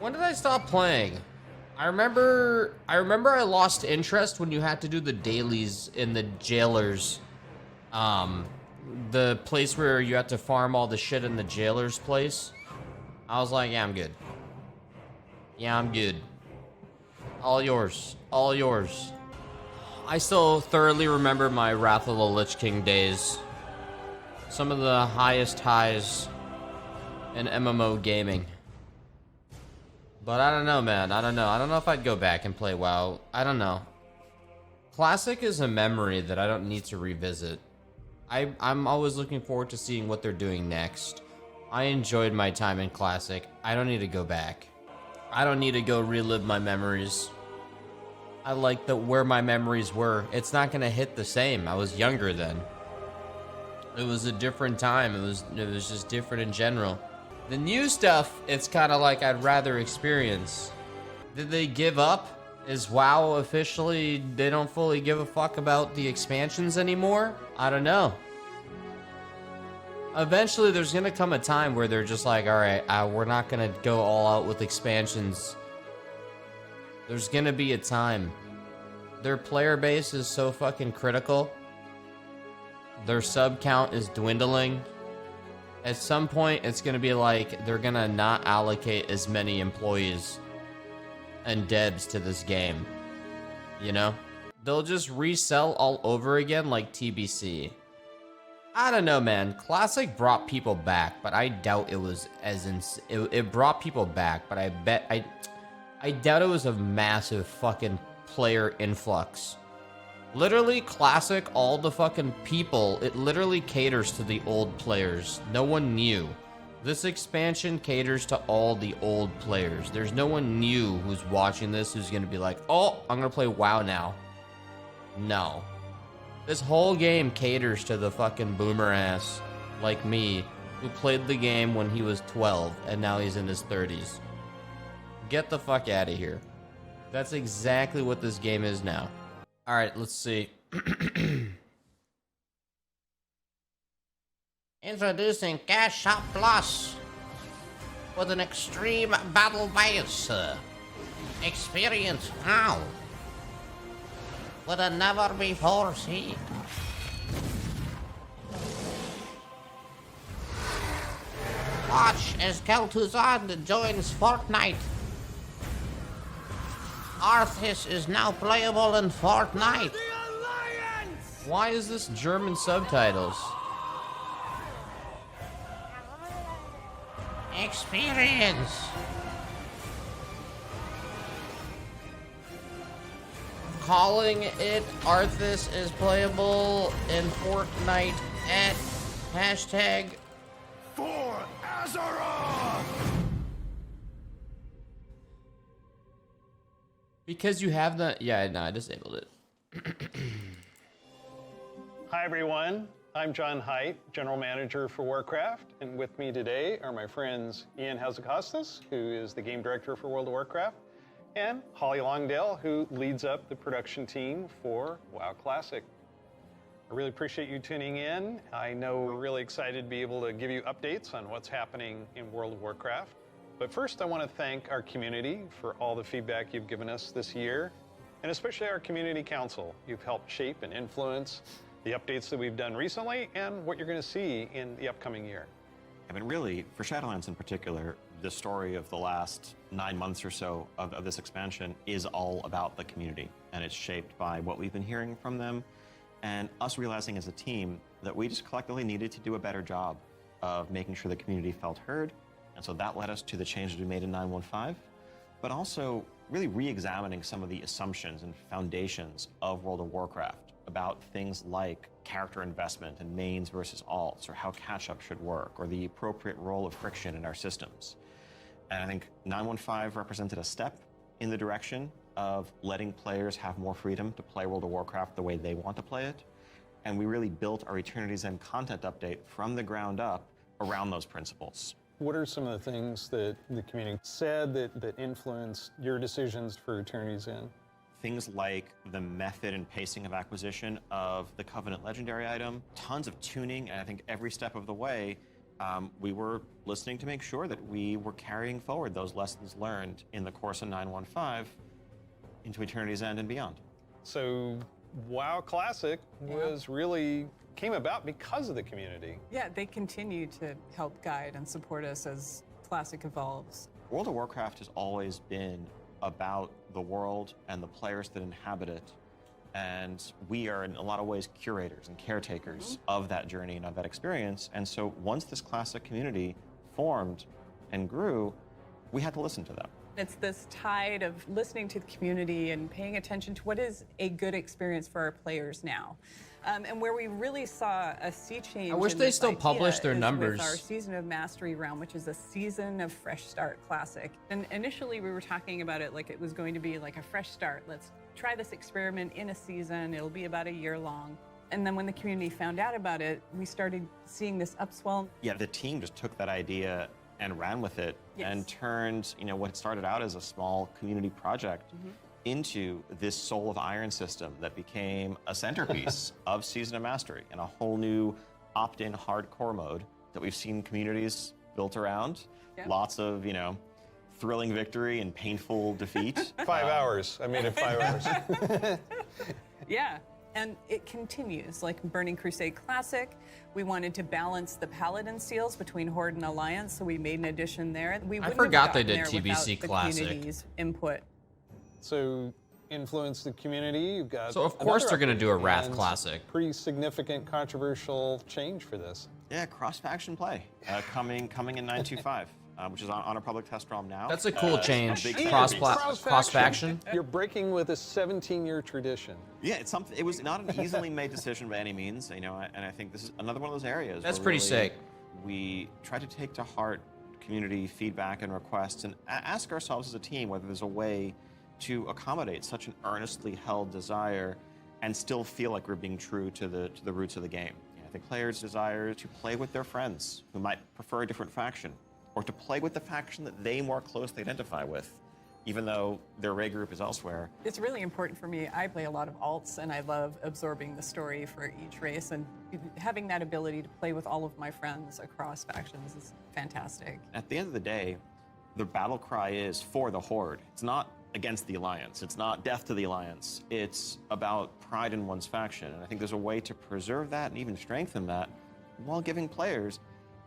When did I stop playing? I remember I lost interest when you had to do the dailies in the jailers. Um, the place where you had to farm all the shit in the jailer's place. I was like, yeah, I'm good. Yeah, I'm good. All yours. All yours. I still thoroughly remember my Wrath of the Lich King days. Some of the highest highs in MMO gaming. But I don't know, man. I don't know. I don't know if I'd go back and play WoW. I don't know. Classic is a memory that I don't need to revisit. I'm always looking forward to seeing what they're doing next. I enjoyed my time in Classic. I don't need to go back. I don't need to go relive my memories. I like where my memories were. It's not gonna hit the same. I was younger then. It was a different time. It was just different in general. The new stuff, it's kind of like I'd rather experience. Did they give up? Is WoW officially, they don't fully give a fuck about the expansions anymore? I don't know. Eventually, there's gonna come a time where they're just like, alright, we're not gonna go all out with expansions. There's gonna be a time. Their player base is so fucking critical. Their sub count is dwindling. At some point, it's gonna be like, they're gonna not allocate as many employees and devs to this game. You know? They'll just resell all over again like TBC. I don't know, man. Classic brought people back, but I doubt it was as it brought people back, but I doubt it was a massive fucking player influx. Literally, Classic, all the fucking people, it literally caters to the old players. No one new. This expansion caters to all the old players. There's no one new who's watching this who's gonna be like, oh, I'm gonna play WoW now. No. This whole game caters to the fucking boomer ass like me who played the game when he was 12 and now he's in his 30s. Get the fuck out of here. That's exactly what this game is now. Alright, let's see. Introducing Cash Shop Plus with an extreme battle bias. Experience now with a never before seen. Watch as Kel'Thuzad joins Fortnite. Arthas is now playable in Fortnite. Why is this German subtitles? Experience. Calling it Arthas is playable in Fortnite at hashtag For Azeroth! because you have the no, I disabled it. Hi everyone, I'm John Haidt, General Manager for Warcraft, and with me today are my friends Ian Hazacostas, who is the Game Director for World of Warcraft, and Holly Longdale, who leads up the production team for WoW Classic. I really appreciate you tuning in. I know we're really excited to be able to give you updates on what's happening in World of Warcraft. But first, I want to thank our community for all the feedback you've given us this year, and especially our community council. You've helped shape and influence the updates that we've done recently and what you're going to see in the upcoming year. I mean, really, for Shadowlands in particular, the story of the last 9 months or so of this expansion is all about the community, and it's shaped by what we've been hearing from them, and us realizing as a team that we just collectively needed to do a better job of making sure the community felt heard, and so that led us to the changes we made in 9.1.5, but also really re-examining some of the assumptions and foundations of World of Warcraft about things like character investment and mains versus alts, or how catch-up should work, or the appropriate role of friction in our systems. And I think 9.1.5 represented a step in the direction of letting players have more freedom to play World of Warcraft the way they want to play it. And we really built our Eternity's End content update from the ground up around those principles. What are some of the things that the community said that influenced your decisions for Eternity's End? Things like the method and pacing of acquisition of the Covenant Legendary item, tons of tuning, and I think every step of the way, we were listening to make sure that we were carrying forward those lessons learned in the course of 915 into Eternity's End and beyond. So WoW Classic came about because of the community. Yeah, they continue to help guide and support us as Classic evolves. World of Warcraft has always been about the world and the players that inhabit it. And we are, in a lot of ways, curators and caretakers of that journey and of that experience. And so once this Classic community formed and grew, we had to listen to them. It's this tide of listening to the community and paying attention to what is a good experience for our players now. And where we really saw a sea change. I wish in they this still idea published their is numbers. With our Season of Mastery round, which is a Season of Fresh Start Classic. And initially we were talking about it like it was going to be like a fresh start. Let's try this experiment in a season. It'll be about a year long. And then when the community found out about it, we started seeing this upswell. Yeah, the team just took that idea and ran with it and turned, what started out as a small community project into this Soul of Iron system that became a centerpiece of Season of Mastery and a whole new opt-in hardcore mode that we've seen communities built around. Lots of, thrilling victory and painful defeat. 5 hours. I made it 5 hours. Yeah. And it continues, like Burning Crusade Classic. We wanted to balance the Paladin seals between Horde and Alliance, so we made an addition there. We wouldn't forgot have they gotten did there TBC without Classic. The community's input. So influence the community. You've got. So of course they're going to do a Wrath and Classic. Pretty significant controversial change for this. Yeah, cross-faction play coming in 925. Which is on a public test ROM now. That's a cool change. big Cross-faction. You're breaking with a 17-year tradition. Yeah, it's something. It was not an easily made decision by any means, and I think this is another one of those areas. That's where pretty really sick. We try to take to heart community feedback and requests, and ask ourselves as a team whether there's a way to accommodate such an earnestly held desire, and still feel like we're being true to the roots of the game. I think players desire to play with their friends who might prefer a different faction, or to play with the faction that they more closely identify with, even though their raid group is elsewhere. It's really important for me. I play a lot of alts, and I love absorbing the story for each race, and having that ability to play with all of my friends across factions is fantastic. At the end of the day, the battle cry is for the Horde. It's not against the Alliance. It's not death to the Alliance. It's about pride in one's faction. And I think there's a way to preserve that and even strengthen that while giving players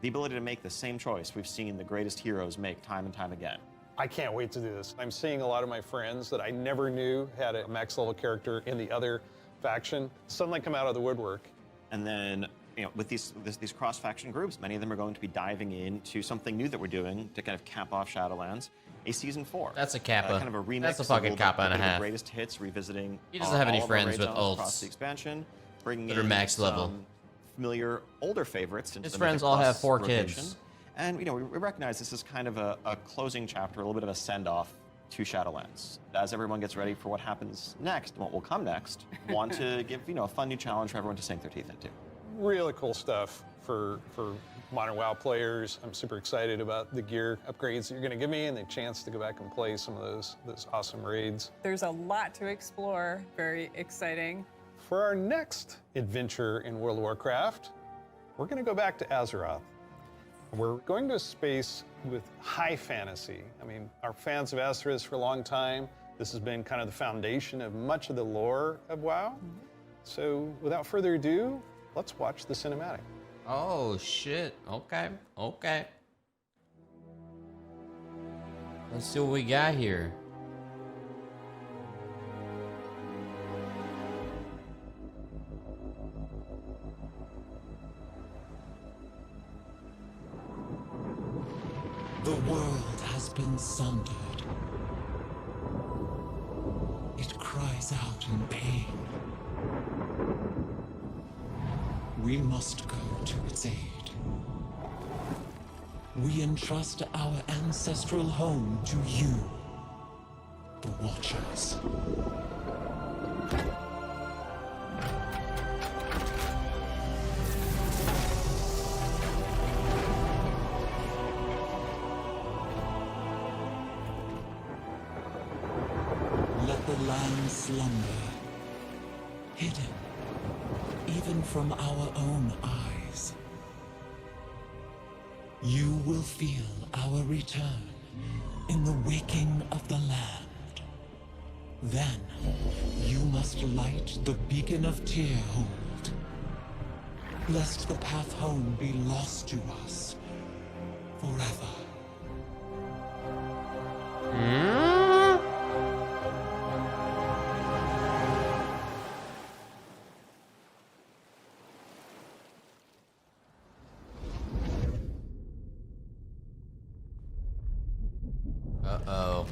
the ability to make the same choice we've seen the greatest heroes make time and time again. I can't wait to do this. I'm seeing a lot of my friends that I never knew had a max level character in the other faction suddenly come out of the woodwork. And then, with these cross-faction groups, many of them are going to be diving into something new that we're doing to kind of cap off Shadowlands, a Season 4. That's a kappa. Kind of a remix. That's a fucking kappa and a half. The greatest hits, revisiting. He doesn't have any all of the friends raid with zones ults across the expansion, bringing that are in max level. some familiar older favorites into His the friends Mythic all Plus have 4 rotation. kids. And we recognize this is kind of a closing chapter, a little bit of a send-off to Shadowlands. As everyone gets ready for what happens next, what will come next, want to give a fun new challenge for everyone to sink their teeth into. Really cool stuff for modern WoW players. I'm super excited about the gear upgrades that you're going to give me and the chance to go back and play some of those awesome raids. There's a lot to explore. Very exciting. For our next adventure in World of Warcraft, we're going to go back to Azeroth. We're going to a space with high fantasy. I mean, our fans of Azeroth for a long time. This has been kind of the foundation of much of the lore of WoW. So without further ado, let's watch the cinematic. Oh shit. Okay. Let's see what we got here. The world has been sundered. It cries out in pain. We must go to its aid. We entrust our ancestral home to you, the Watchers. Let the land slumber, hidden even from our own eyes. You will feel our return in the waking of the land. Then, you must light the beacon of Tearhold, lest the path home be lost to us forever. Uh-oh.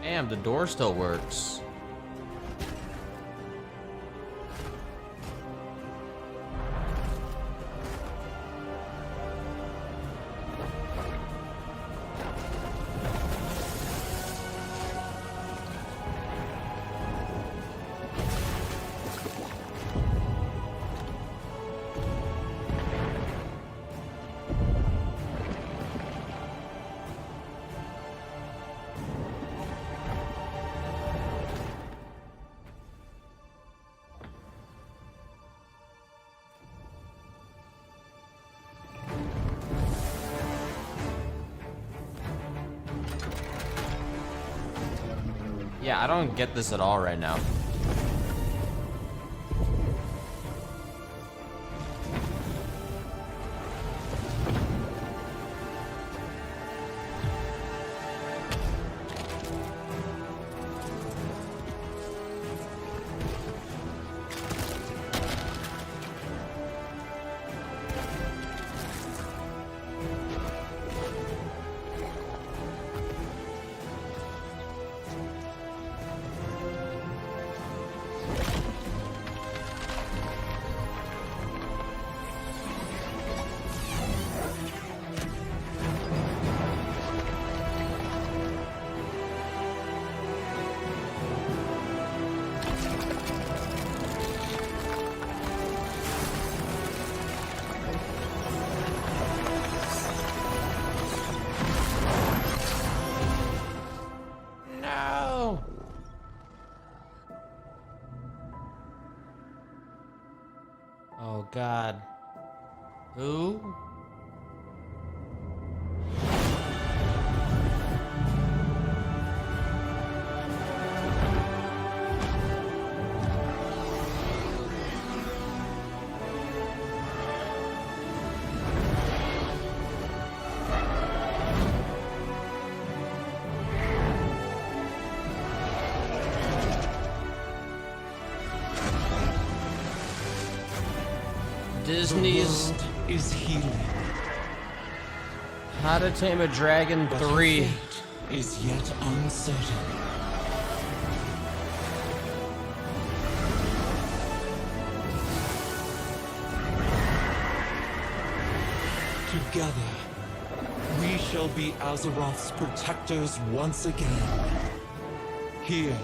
Damn, the door still works. Yeah, I don't get this at all right now. No! Oh God. Who? Disney's The world is healing, How to Tame a Dragon but her 3. fate is yet uncertain. Together, we shall be Azeroth's protectors once again. Here,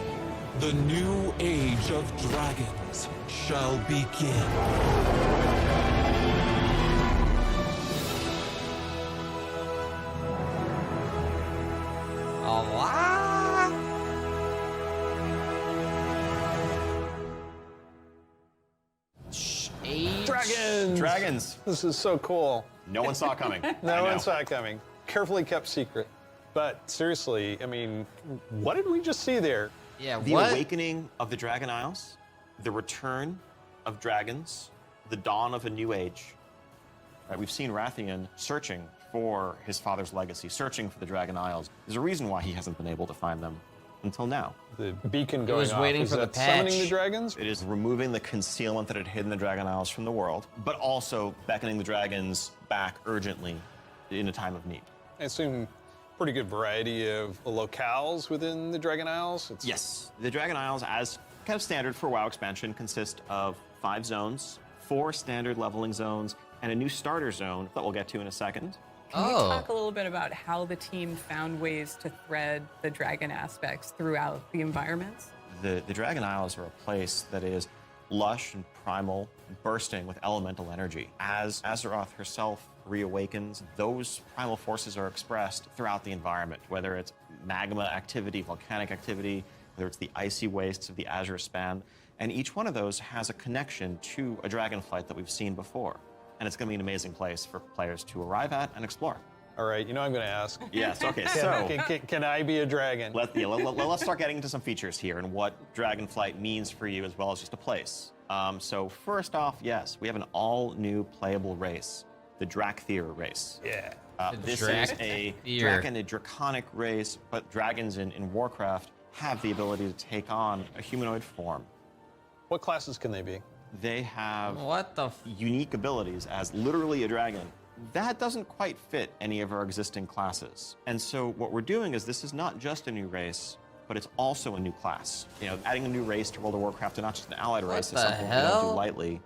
the new age of dragons shall begin. Allah! Age? Dragons! Dragons. This is so cool. No one saw it coming. No one saw it coming. Carefully kept secret. But seriously, I mean, what did we just see there? Yeah, The what? awakening of the Dragon Isles, the return of dragons, the dawn of a new age. Right, we've seen Rathian searching for his father's legacy, searching for the Dragon Isles. There's a reason why he hasn't been able to find them until now. The beacon going was off. waiting Is for the that summoning patch. the dragons? It is removing the concealment that had hidden the Dragon Isles from the world, but also beckoning the dragons back urgently in a time of need. I assume pretty good variety of locales within the Dragon Isles. Yes, the Dragon Isles, as kind of standard for WoW expansion, consist of 5 zones, 4 standard leveling zones, and a new starter zone that we'll get to in a second. Can you talk a little bit about how the team found ways to thread the dragon aspects throughout the environments? The Dragon Isles are a place that is lush and primal, bursting with elemental energy. As Azeroth herself reawakens, those primal forces are expressed throughout the environment, whether it's magma activity, volcanic activity, whether it's the icy wastes of the Azure Span, and each one of those has a connection to a dragonflight that we've seen before. And it's going to be an amazing place for players to arrive at and explore. All right, you know I'm going to ask. Yes, okay, so Can I be a dragon? let's start getting into some features here and what Dragonflight means for you as well as just a place. So first off, yes, we have an all-new playable race, the Drakthir race. Yeah. This is a draconic race, but dragons in Warcraft have the ability to take on a humanoid form. What classes can they be? They have What the unique abilities as literally a dragon. That doesn't quite fit any of our existing classes. And so what we're doing is this is not just a new race, but it's also a new class. You know, adding a new race to World of Warcraft and not just an allied race is something we don't do lightly.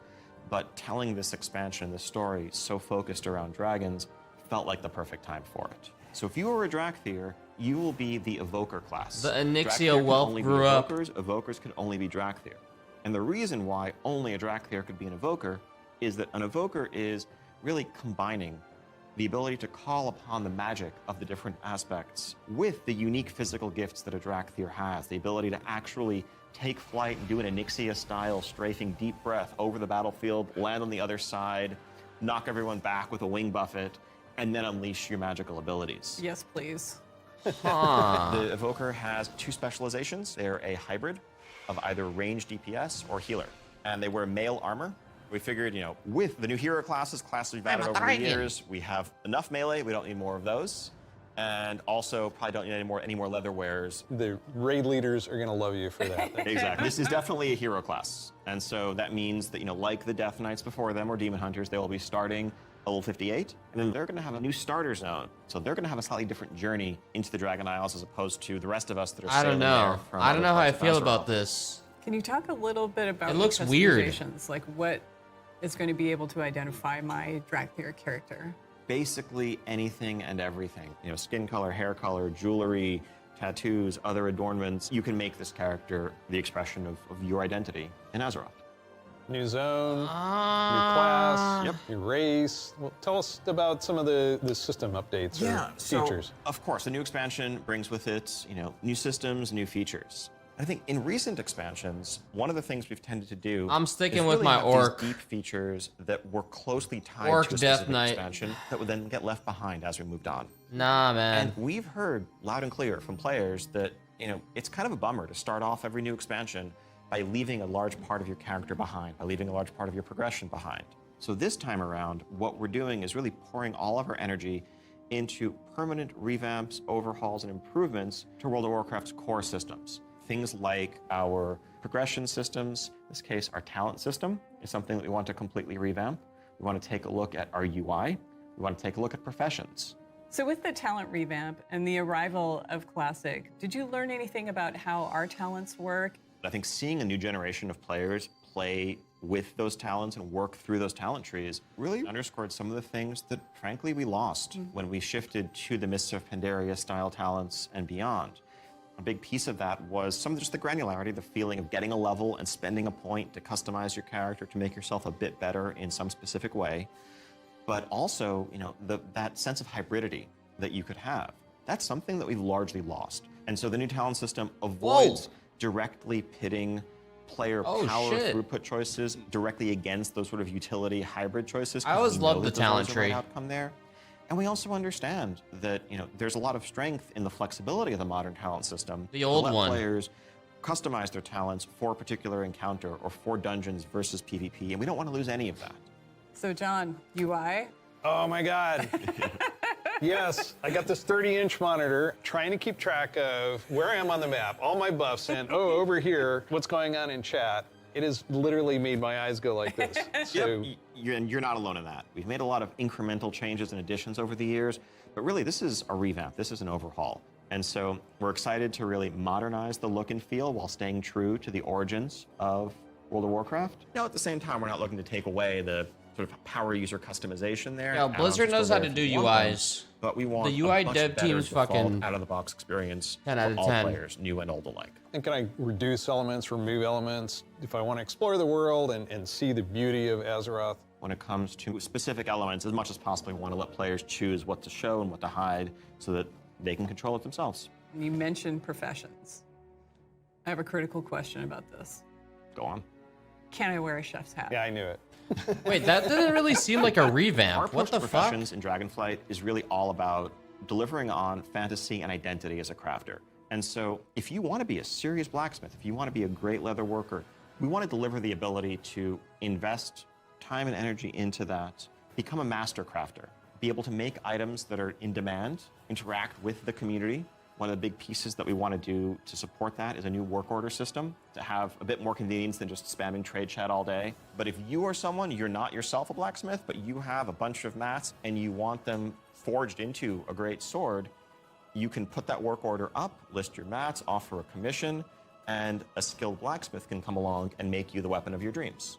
But telling this expansion, this story, so focused around dragons, felt like the perfect time for it. So if you are a Drakthir, you will be the Evoker class. The Anixia Drakthir can Whelp only be grew up. Evokers can only be Drakthir. And the reason why only a Drakthir could be an Evoker is that an Evoker is really combining the ability to call upon the magic of the different aspects with the unique physical gifts that a Drakthir has, the ability to actually take flight and do an Anixia-style strafing deep breath over the battlefield, land on the other side, knock everyone back with a wing buffet, and then unleash your magical abilities. Yes, please. The Evoker has 2 specializations. They're a hybrid of either range DPS or healer, and they wear mail armor. We figured, you know, with the new hero classes we've added over the years, we have enough melee, we don't need more of those. And also probably don't need any more leather wearers. The raid leaders are going to love you for that. Exactly. This is definitely a hero class. And so that means that, you know, like the Death Knights before them or Demon Hunters, they will be starting level 58, and then they're going to have a new starter zone. So they're going to have a slightly different journey into the Dragon Isles as opposed to the rest of us that are sailing there from I don't know how I other parts feel of Azeroth. about this. Can you talk a little bit about It looks the weird. customizations? Like what is going to be able to identify my Drakthir character? Basically anything and everything. You know, skin color, hair color, jewelry, tattoos, other adornments. You can make this character the expression of your identity in Azeroth. New zone, new class, new race. Well, tell us about some of the system updates or features. Of course, the new expansion brings with it, you know, new systems, new features. I think in recent expansions, one of the things we've tended to do I'm sticking is with really my have orc. these deep features that were closely tied Orc to a Death specific Knight. expansion that would then get left behind as we moved on. Nah, man. And we've heard loud and clear from players that, you know, it's kind of a bummer to start off every new expansion by leaving a large part of your character behind, by leaving a large part of your progression behind. So this time around, what we're doing is really pouring all of our energy into permanent revamps, overhauls, and improvements to World of Warcraft's core systems. Things like our progression systems, in this case, our talent system is something that we want to completely revamp. We want to take a look at our UI. We want to take a look at professions. So with the talent revamp and the arrival of Classic, did you learn anything about how our talents work? I think seeing a new generation of players play with those talents and work through those talent trees really underscored some of the things that, frankly, we lost when we shifted to the Mists of Pandaria style talents and beyond. A big piece of that was some of just the granularity, the feeling of getting a level and spending a point to customize your character to make yourself a bit better in some specific way. But also, you know, that sense of hybridity that you could have. That's something that we've largely lost. And so the new talent system avoids directly pitting player power throughput choices directly against those sort of utility hybrid choices. I always loved the talent tree. tree. Outcome there. And we also understand that, you know, there's a lot of strength in the flexibility of the modern talent system. The old to let one. Players customize their talents for a particular encounter or for dungeons versus PvP, and we don't want to lose any of that. So John, UI? Oh my God. Yes, I got this 30-inch monitor trying to keep track of where I am on the map, all my buffs, and over here, what's going on in chat. It has literally made my eyes go like this. So Yep, you're not alone in that. We've made a lot of incremental changes and additions over the years, but really this is a revamp, this is an overhaul. And so we're excited to really modernize the look and feel while staying true to the origins of World of Warcraft. Now, at the same time, we're not looking to take away the sort of power user customization there. Yeah, Blizzard knows how to do UIs. But we want The UI a much dev better team's default fucking out-of-the-box experience 10 out for of all 10. players, new and old alike. and can I reduce elements, remove elements? If I want to explore the world and see the beauty of Azeroth, When it comes to specific elements, as much as possible, we want to let players choose what to show and what to hide so that they can control it themselves. You mentioned professions. I have a critical question about this. Go on. Can I wear a chef's hat? yeah, I knew it. Wait, that didn't really seem like a Our revamp. What approach the to fuck? professions in Dragonflight is really all about delivering on fantasy and identity as a crafter. And so if you want to be a serious blacksmith, if you want to be a great leather worker, we want to deliver the ability to invest time and energy into that, become a master crafter, be able to make items that are in demand, interact with the community. One of the big pieces that we want to do to support that is a new work order system to have a bit more convenience than just spamming trade chat all day. But if you are someone, you're not yourself a blacksmith, but you have a bunch of mats and you want them forged into a great sword, you can put that work order up, list your mats, offer a commission, and a skilled blacksmith can come along and make you the weapon of your dreams.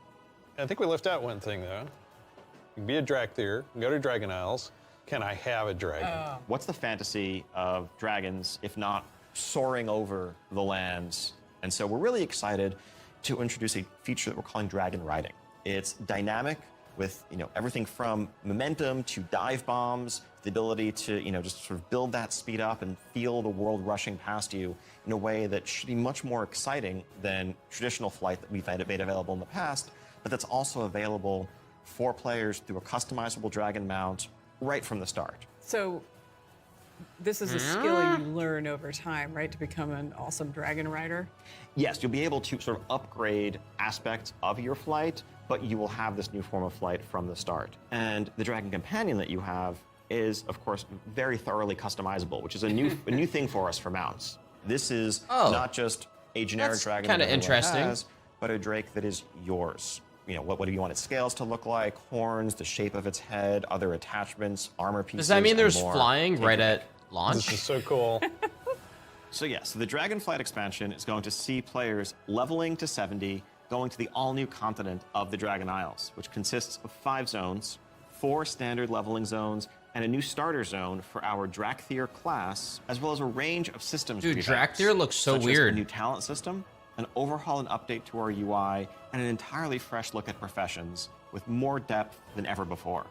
I think we left out one thing, though. You can be a Drakthir, go to Dragon Isles. Can I have a dragon? What's the fantasy of dragons if not soaring over the lands? And so we're really excited to introduce a feature that we're calling dragon riding. It's dynamic with everything from momentum to dive bombs, the ability to just sort of build that speed up and feel the world rushing past you in a way that should be much more exciting than traditional flight that we've made available in the past, but that's also available for players through a customizable dragon mount right from the start. So this is a skill you learn over time, right, to become an awesome dragon rider? Yes, you'll be able to sort of upgrade aspects of your flight, but you will have this new form of flight from the start. And the Dragon Companion that you have is, of course, very thoroughly customizable, which is a new thing for us for mounts. This is not just a generic That's dragon kinda that everyone interesting. has, but a drake that is yours. What do you want its scales to look like? Horns, the shape of its head, other attachments, armor pieces. Does that mean and there's more. flying right at This launch? is so cool. So the Dragonflight expansion is going to see players leveling to 70, going to the all-new continent of the Dragon Isles, which consists of 5 zones, 4 standard leveling zones, and a new starter zone for our Drakthir class, as well as a range of systems. Dude, revamps, Drakthir looks so such as weird. a new talent system, an overhaul and update to our UI, and an entirely fresh look at professions with more depth than ever before.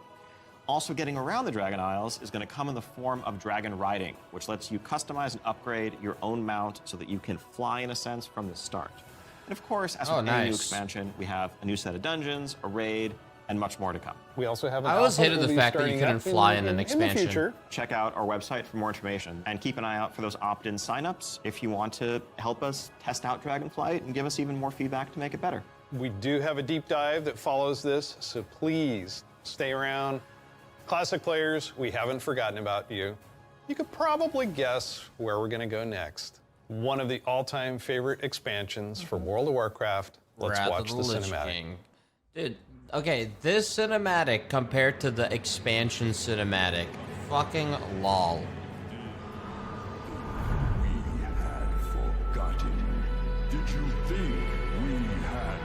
Also getting around the Dragon Isles is going to come in the form of dragon riding, which lets you customize and upgrade your own mount so that you can fly in a sense from the start. And of course, as with any new nice. expansion, we have a new set of dungeons, a raid, and much more to come. We also have. I was alpha hated that will the be fact that you starting couldn't up fly in an the expansion. future. Check out our website for more information and keep an eye out for those opt-in signups if you want to help us test out Dragonflight and give us even more feedback to make it better. We do have a deep dive that follows this, so please stay around. Classic players, we haven't forgotten about you. You could probably guess where we're going to go next. One of the all-time favorite expansions for World of Warcraft. Let's Wrath watch of the Lich cinematic. King. Dude, okay, this cinematic compared to the expansion cinematic, fucking lol. We had forgotten. Did you think we had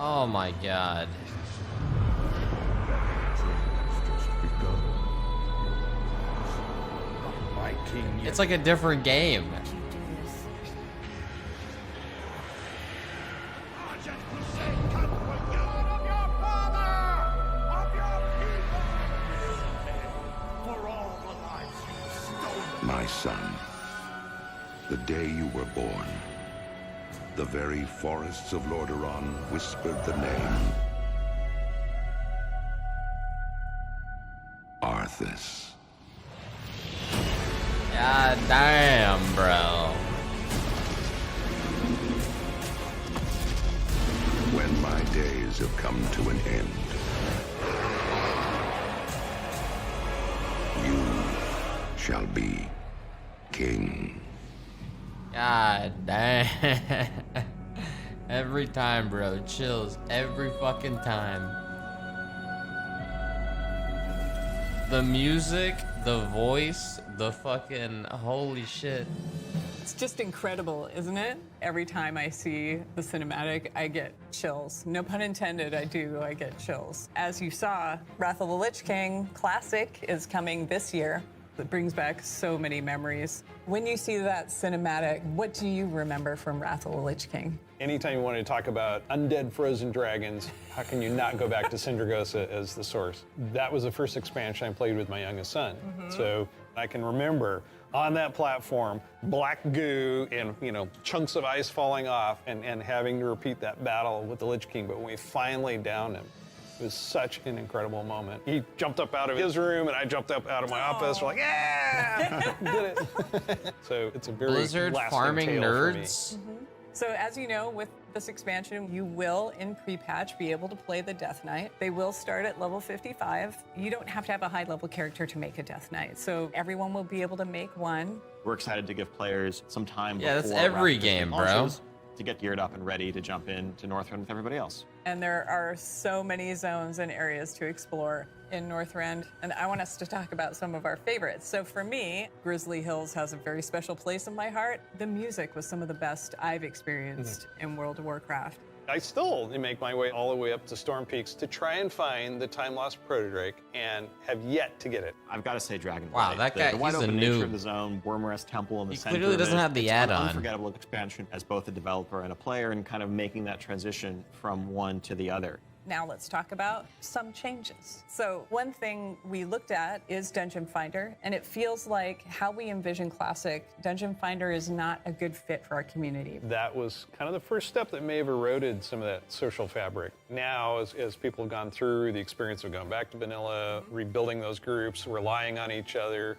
Oh my god. just begun? My king It's like a different game. My son, the day you were born, the very forests of Lordaeron whispered the name Arthas. God damn, bro. When my days have come to an end, you shall be king. God damn. Every time, bro. Chills. Every fucking time. The music, the voice, the fucking holy shit. It's just incredible, isn't it? Every time I see the cinematic, I get chills. No pun intended, I get chills. As you saw, Wrath of the Lich King Classic is coming this year. It brings back so many memories. When you see that cinematic, what do you remember from Wrath of the Lich King? Anytime you want to talk about undead frozen dragons, how can you not go back to Sindragosa as the source? That was the first expansion I played with my youngest son. So I can remember on that platform, black goo and chunks of ice falling off and having to repeat that battle with the Lich King. But when we finally downed him, it was such an incredible moment. He jumped up out of his room and I jumped up out of my office. We're like, yeah, did it. So it's a very Blizzard lasting farming tale for me. nerds. So as you know, with this expansion, you will, in pre-patch, be able to play the Death Knight. They will start at level 55. You don't have to have a high-level character to make a Death Knight, so everyone will be able to make one. We're excited to give players some time Yeah, that's before every Wrath game, bro. launches to get geared up and ready to jump into Northrend with everybody else. And there are so many zones and areas to explore in Northrend, and I want us to talk about some of our favorites. So for me, Grizzly Hills has a very special place in my heart. The music was some of the best I've experienced in World of Warcraft. I still make my way all the way up to Storm Peaks to try and find the time-lost Protodrake and have yet to get it. I've got to say Dragonflight. Wow, that guy, the wide he's a open nature noob. of the zone, Wormrest Temple in the He center clearly of doesn't it, have the it's add-on. an unforgettable expansion as both a developer and a player, and kind of making that transition from one to the other. Now let's talk about some changes. So one thing we looked at is Dungeon Finder, and it feels like how we envision Classic, Dungeon Finder is not a good fit for our community. That was kind of the first step that may have eroded some of that social fabric. Now, as people have gone through the experience of going back to vanilla, rebuilding those groups, relying on each other,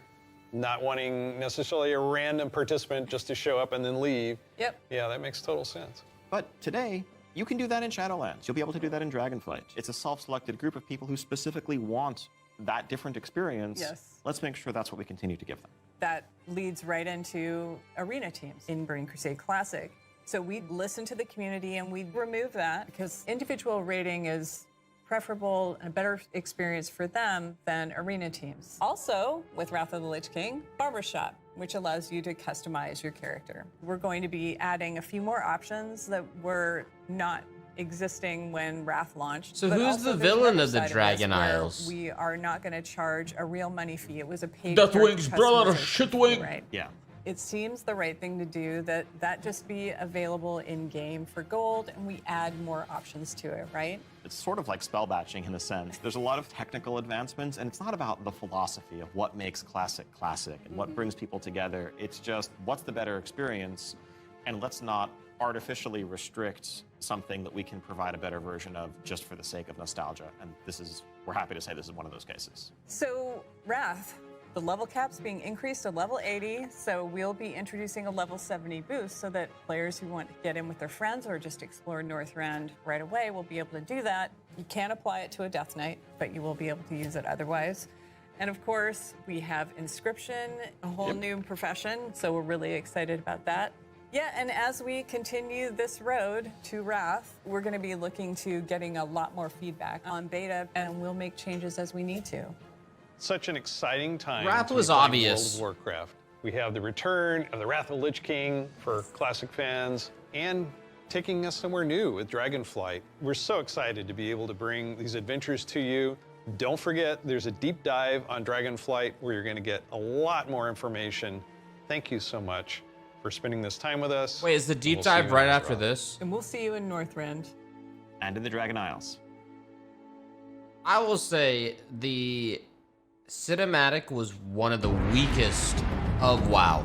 not wanting necessarily a random participant just to show up and then leave. Yep. Yeah, that makes total sense. But today, you can do that in Shadowlands. You'll be able to do that in Dragonflight. It's a self-selected group of people who specifically want that different experience. Yes. Let's make sure that's what we continue to give them. That leads right into arena teams in Burning Crusade Classic. So we listen to the community and we remove that because individual rating is preferable and a better experience for them than arena teams. Also, with Wrath of the Lich King, Barbershop, which allows you to customize your character. We're going to be adding a few more options that were not existing when Wrath launched. So But who's also the there's villain another of the side this Dragon where Isles? We are not going to charge a real money fee. It was a paid Deathwing's brother, customization Shitwing. fee, right? Yeah. It seems the right thing to do that just be available in-game for gold, and we add more options to it, right? It's sort of like spell batching in a sense. There's a lot of technical advancements, and it's not about the philosophy of what makes Classic classic and what brings people together. It's just what's the better experience, and let's not artificially restrict something that we can provide a better version of just for the sake of nostalgia. And we're happy to say this is one of those cases. So, Wrath, the level cap's being increased to level 80, so we'll be introducing a level 70 boost so that players who want to get in with their friends or just explore Northrend right away will be able to do that. You can't apply it to a Death Knight, but you will be able to use it otherwise. And of course, we have Inscription, a whole new profession, so we're really excited about that. Yeah, and as we continue this road to Wrath, we're going to be looking to getting a lot more feedback on beta, and we'll make changes as we need to. Such an exciting time. Wrath to be was playing obvious. World of Warcraft. We have the return of the Wrath of the Lich King for Classic fans, and taking us somewhere new with Dragonflight. We're so excited to be able to bring these adventures to you. Don't forget, there's a deep dive on Dragonflight where you're going to get a lot more information. Thank you so much for spending this time with us. Wait, is the and deep we'll see dive you right next after round. this? And we'll see you in Northrend. And in the Dragon Isles. I will say the cinematic was one of the weakest of WoW.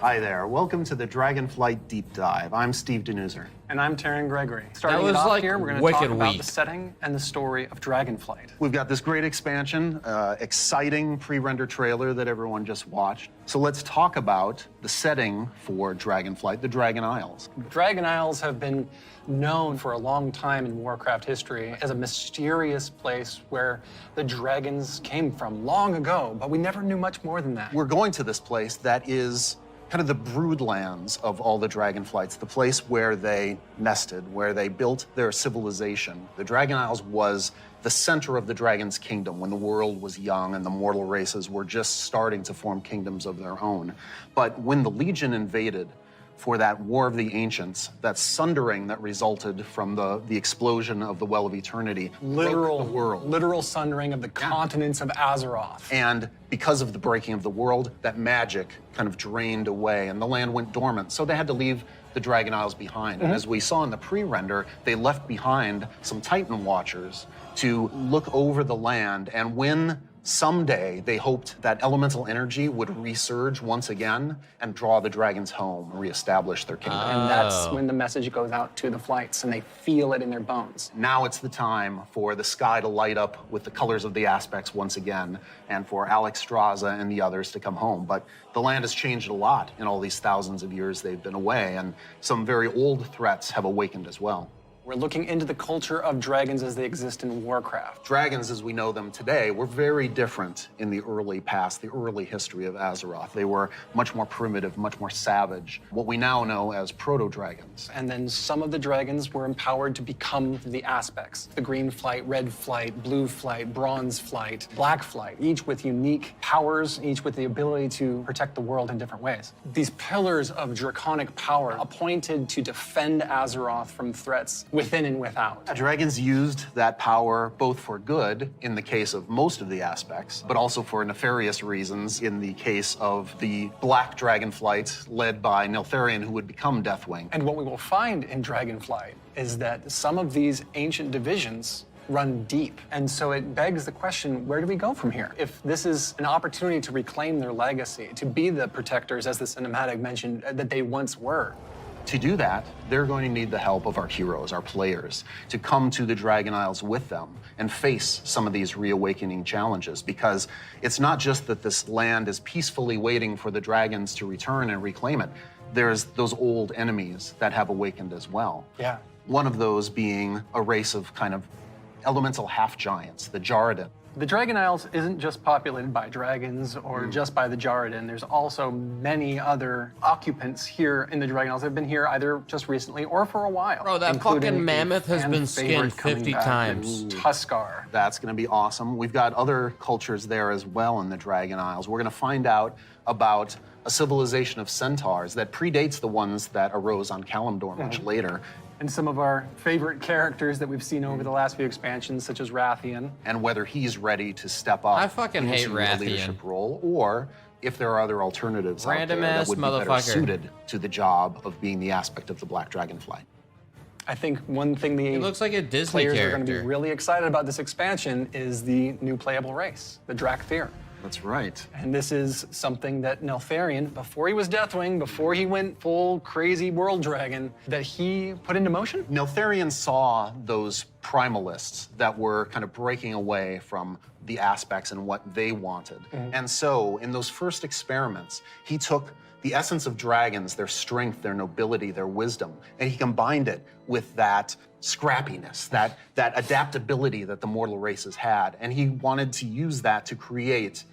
Hi there. Welcome to the Dragonflight Deep Dive. I'm Steve Denuser. And I'm Taryn Gregory. Starting was, it off like, here, we're going to talk wicked about weak. the setting and the story of Dragonflight. We've got this great expansion, exciting pre-render trailer that everyone just watched. So let's talk about the setting for Dragonflight, the Dragon Isles. Dragon Isles have been known for a long time in Warcraft history as a mysterious place where the dragons came from long ago, but we never knew much more than that. We're going to this place that is kind of the broodlands of all the dragonflights, the place where they nested, where they built their civilization. The Dragon Isles was the center of the dragon's kingdom when the world was young and the mortal races were just starting to form kingdoms of their own. But when the Legion invaded for that War of the Ancients, that sundering that resulted from the explosion of the Well of Eternity, broke the world. Literal sundering of the continents of Azeroth. And because of the breaking of the world, that magic kind of drained away and the land went dormant. So they had to leave the Dragon Isles behind. And as we saw in the pre-render, they left behind some Titan Watchers to look over the land. And when someday they hoped that elemental energy would resurge once again and draw the dragons home, reestablish their kingdom. And that's when the message goes out to the flights and they feel it in their bones. Now it's the time for the sky to light up with the colors of the aspects once again, and for Alex Straza and the others to come home. But the land has changed a lot in all these thousands of years they've been away, and some very old threats have awakened as well. We're looking into the culture of dragons as they exist in Warcraft. Dragons, as we know them today, were very different in the early past, the early history of Azeroth. They were much more primitive, much more savage, what we now know as proto-dragons. And then some of the dragons were empowered to become the aspects. The green flight, red flight, blue flight, bronze flight, black flight, each with unique powers, each with the ability to protect the world in different ways. These pillars of draconic power appointed to defend Azeroth from threats within and without. Dragons used that power both for good, in the case of most of the aspects, but also for nefarious reasons in the case of the Black Dragonflight led by Neltharion, who would become Deathwing. And what we will find in Dragonflight is that some of these ancient divisions run deep. And so it begs the question, where do we go from here? If this is an opportunity to reclaim their legacy, to be the protectors, as the cinematic mentioned, that they once were. To do that, they're going to need the help of our heroes, our players, to come to the Dragon Isles with them and face some of these reawakening challenges, because it's not just that this land is peacefully waiting for the dragons to return and reclaim it. There's those old enemies that have awakened as well. Yeah. One of those being a race of kind of elemental half-giants, the Jarradin. The Dragon Isles isn't just populated by dragons or just by the Jarradin. There's also many other occupants here in the Dragon Isles that have been here either just recently or for a while. Bro, that including fucking a mammoth has fan been favorite skinned coming 50 back, times. Tuskar. That's going to be awesome. We've got other cultures there as well in the Dragon Isles. We're going to find out about a civilization of centaurs that predates the ones that arose on Kalimdor much later. And some of our favorite characters that we've seen over the last few expansions, such as Rathian. And whether he's ready to step up I fucking hate into a Rathian. leadership role, or if there are other alternatives out Random there that ass would be better motherfucker. suited to the job of being the aspect of the Black Dragonflight. I think one thing the He looks like a Disney players are going character. to be really excited about this expansion is the new playable race, the Drakthir. That's right. And this is something that Neltharion, before he was Deathwing, before he went full crazy world dragon, that he put into motion. Neltharion saw those primalists that were kind of breaking away from the aspects and what they wanted. And so, in those first experiments, he took the essence of dragons, their strength, their nobility, their wisdom, and he combined it with that scrappiness, that adaptability that the mortal races had. And he wanted to use that to create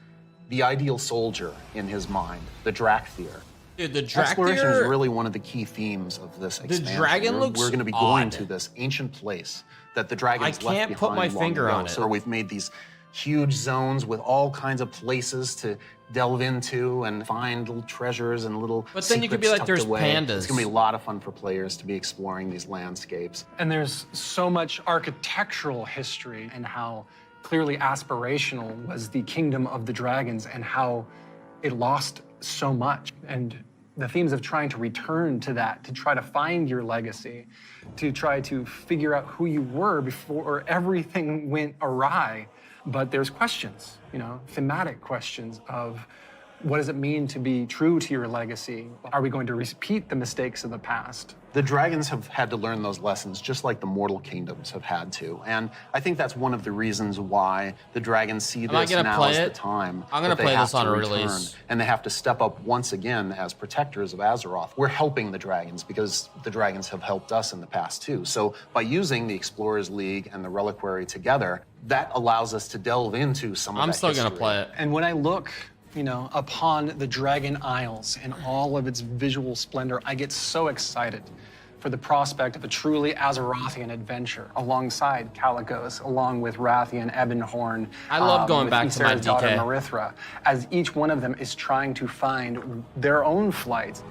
the ideal soldier in his mind, the Drakthir. Dude, the Exploration is Drakthir, really one of the key themes of this expansion. dragon We're- looks We're going to be going odd. to this ancient place that the dragons I left can't put behind my long finger ago. on it. So we've made these huge zones with all kinds of places to delve into and find little treasures and little But then you could be secrets like, tucked there's away. pandas. It's going to be a lot of fun for players to be exploring these landscapes. And there's so much architectural history and how clearly aspirational was the kingdom of the dragons and how it lost so much. And the themes of trying to return to that, to try to find your legacy, to try to figure out who you were before everything went awry. But there's questions, you know, thematic questions of what does it mean to be true to your legacy? Are we going to repeat the mistakes of the past? The dragons have had to learn those lessons just like the mortal kingdoms have had to. And I think that's one of the reasons why the dragons see I this gonna now play as it? the time. I'm gonna that they play have this on to a return, release. And they have to step up once again as protectors of Azeroth. We're helping the dragons because the dragons have helped us in the past too. So by using the Explorers League and the Reliquary together, that allows us to delve into some of I'm that still gonna history. play it. And when I look you know, upon the Dragon Isles and all of its visual splendor, I get so excited for the prospect of a truly Azerothian adventure alongside Calicos, along with Rathian, Ebonhorn. I love going with back to my Ysera's daughter DK. Marithra, as each one of them is trying to find their own flights.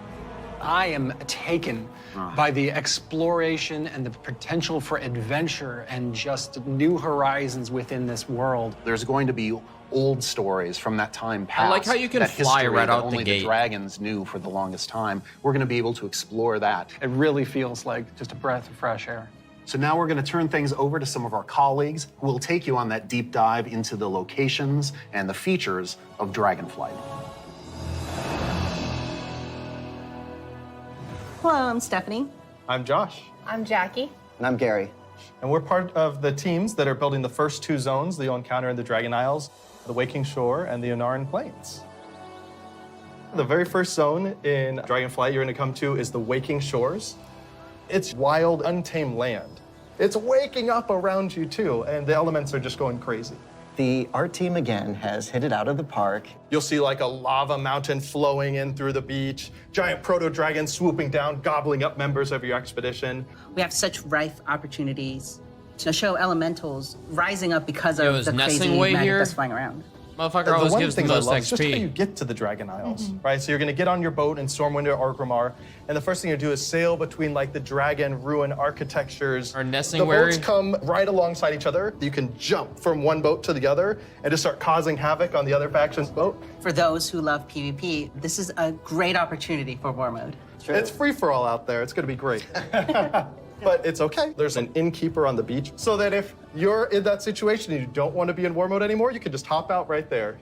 I am taken by the exploration and the potential for adventure and just new horizons within this world. There's going to be old stories from that time past. I like how you can that fly history right that out the only gate. the dragons knew for the longest time. We're going to be able to explore that. It really feels like just a breath of fresh air. So now we're going to turn things over to some of our colleagues who will take you on that deep dive into the locations and the features of Dragonflight. Hello, I'm Stephanie. I'm Josh. I'm Jackie. And I'm Gary. And we're part of the teams that are building the first two zones that you'll encounter in the Dragon Isles, the Waking Shore and the Onaran Plains. The very first zone in Dragonflight you're going to come to is the Waking Shores. It's wild, untamed land. It's waking up around you too, and the elements are just going crazy. The art team again has hit it out of the park. You'll see like a lava mountain flowing in through the beach, giant proto-dragons swooping down, gobbling up members of your expedition. We have such rife opportunities to show elementals rising up because Yo, of is the crazy nesting way magic here? that's flying around. Motherfucker The always one gives the thing I most love is just how you XP. get to the Dragon Isles, right? So you're going to get on your boat in Stormwind or Orgrimmar, and the first thing you do is sail between like the dragon ruin architectures. Or nesting The boats wary. come right alongside each other. You can jump from one boat to the other and just start causing havoc on the other faction's boat. For those who love PvP, this is a great opportunity for War Mode. It's free for all out there. It's going to be great. But it's okay. There's an innkeeper on the beach, so that if you're in that situation and you don't want to be in war mode anymore, you can just hop out right there.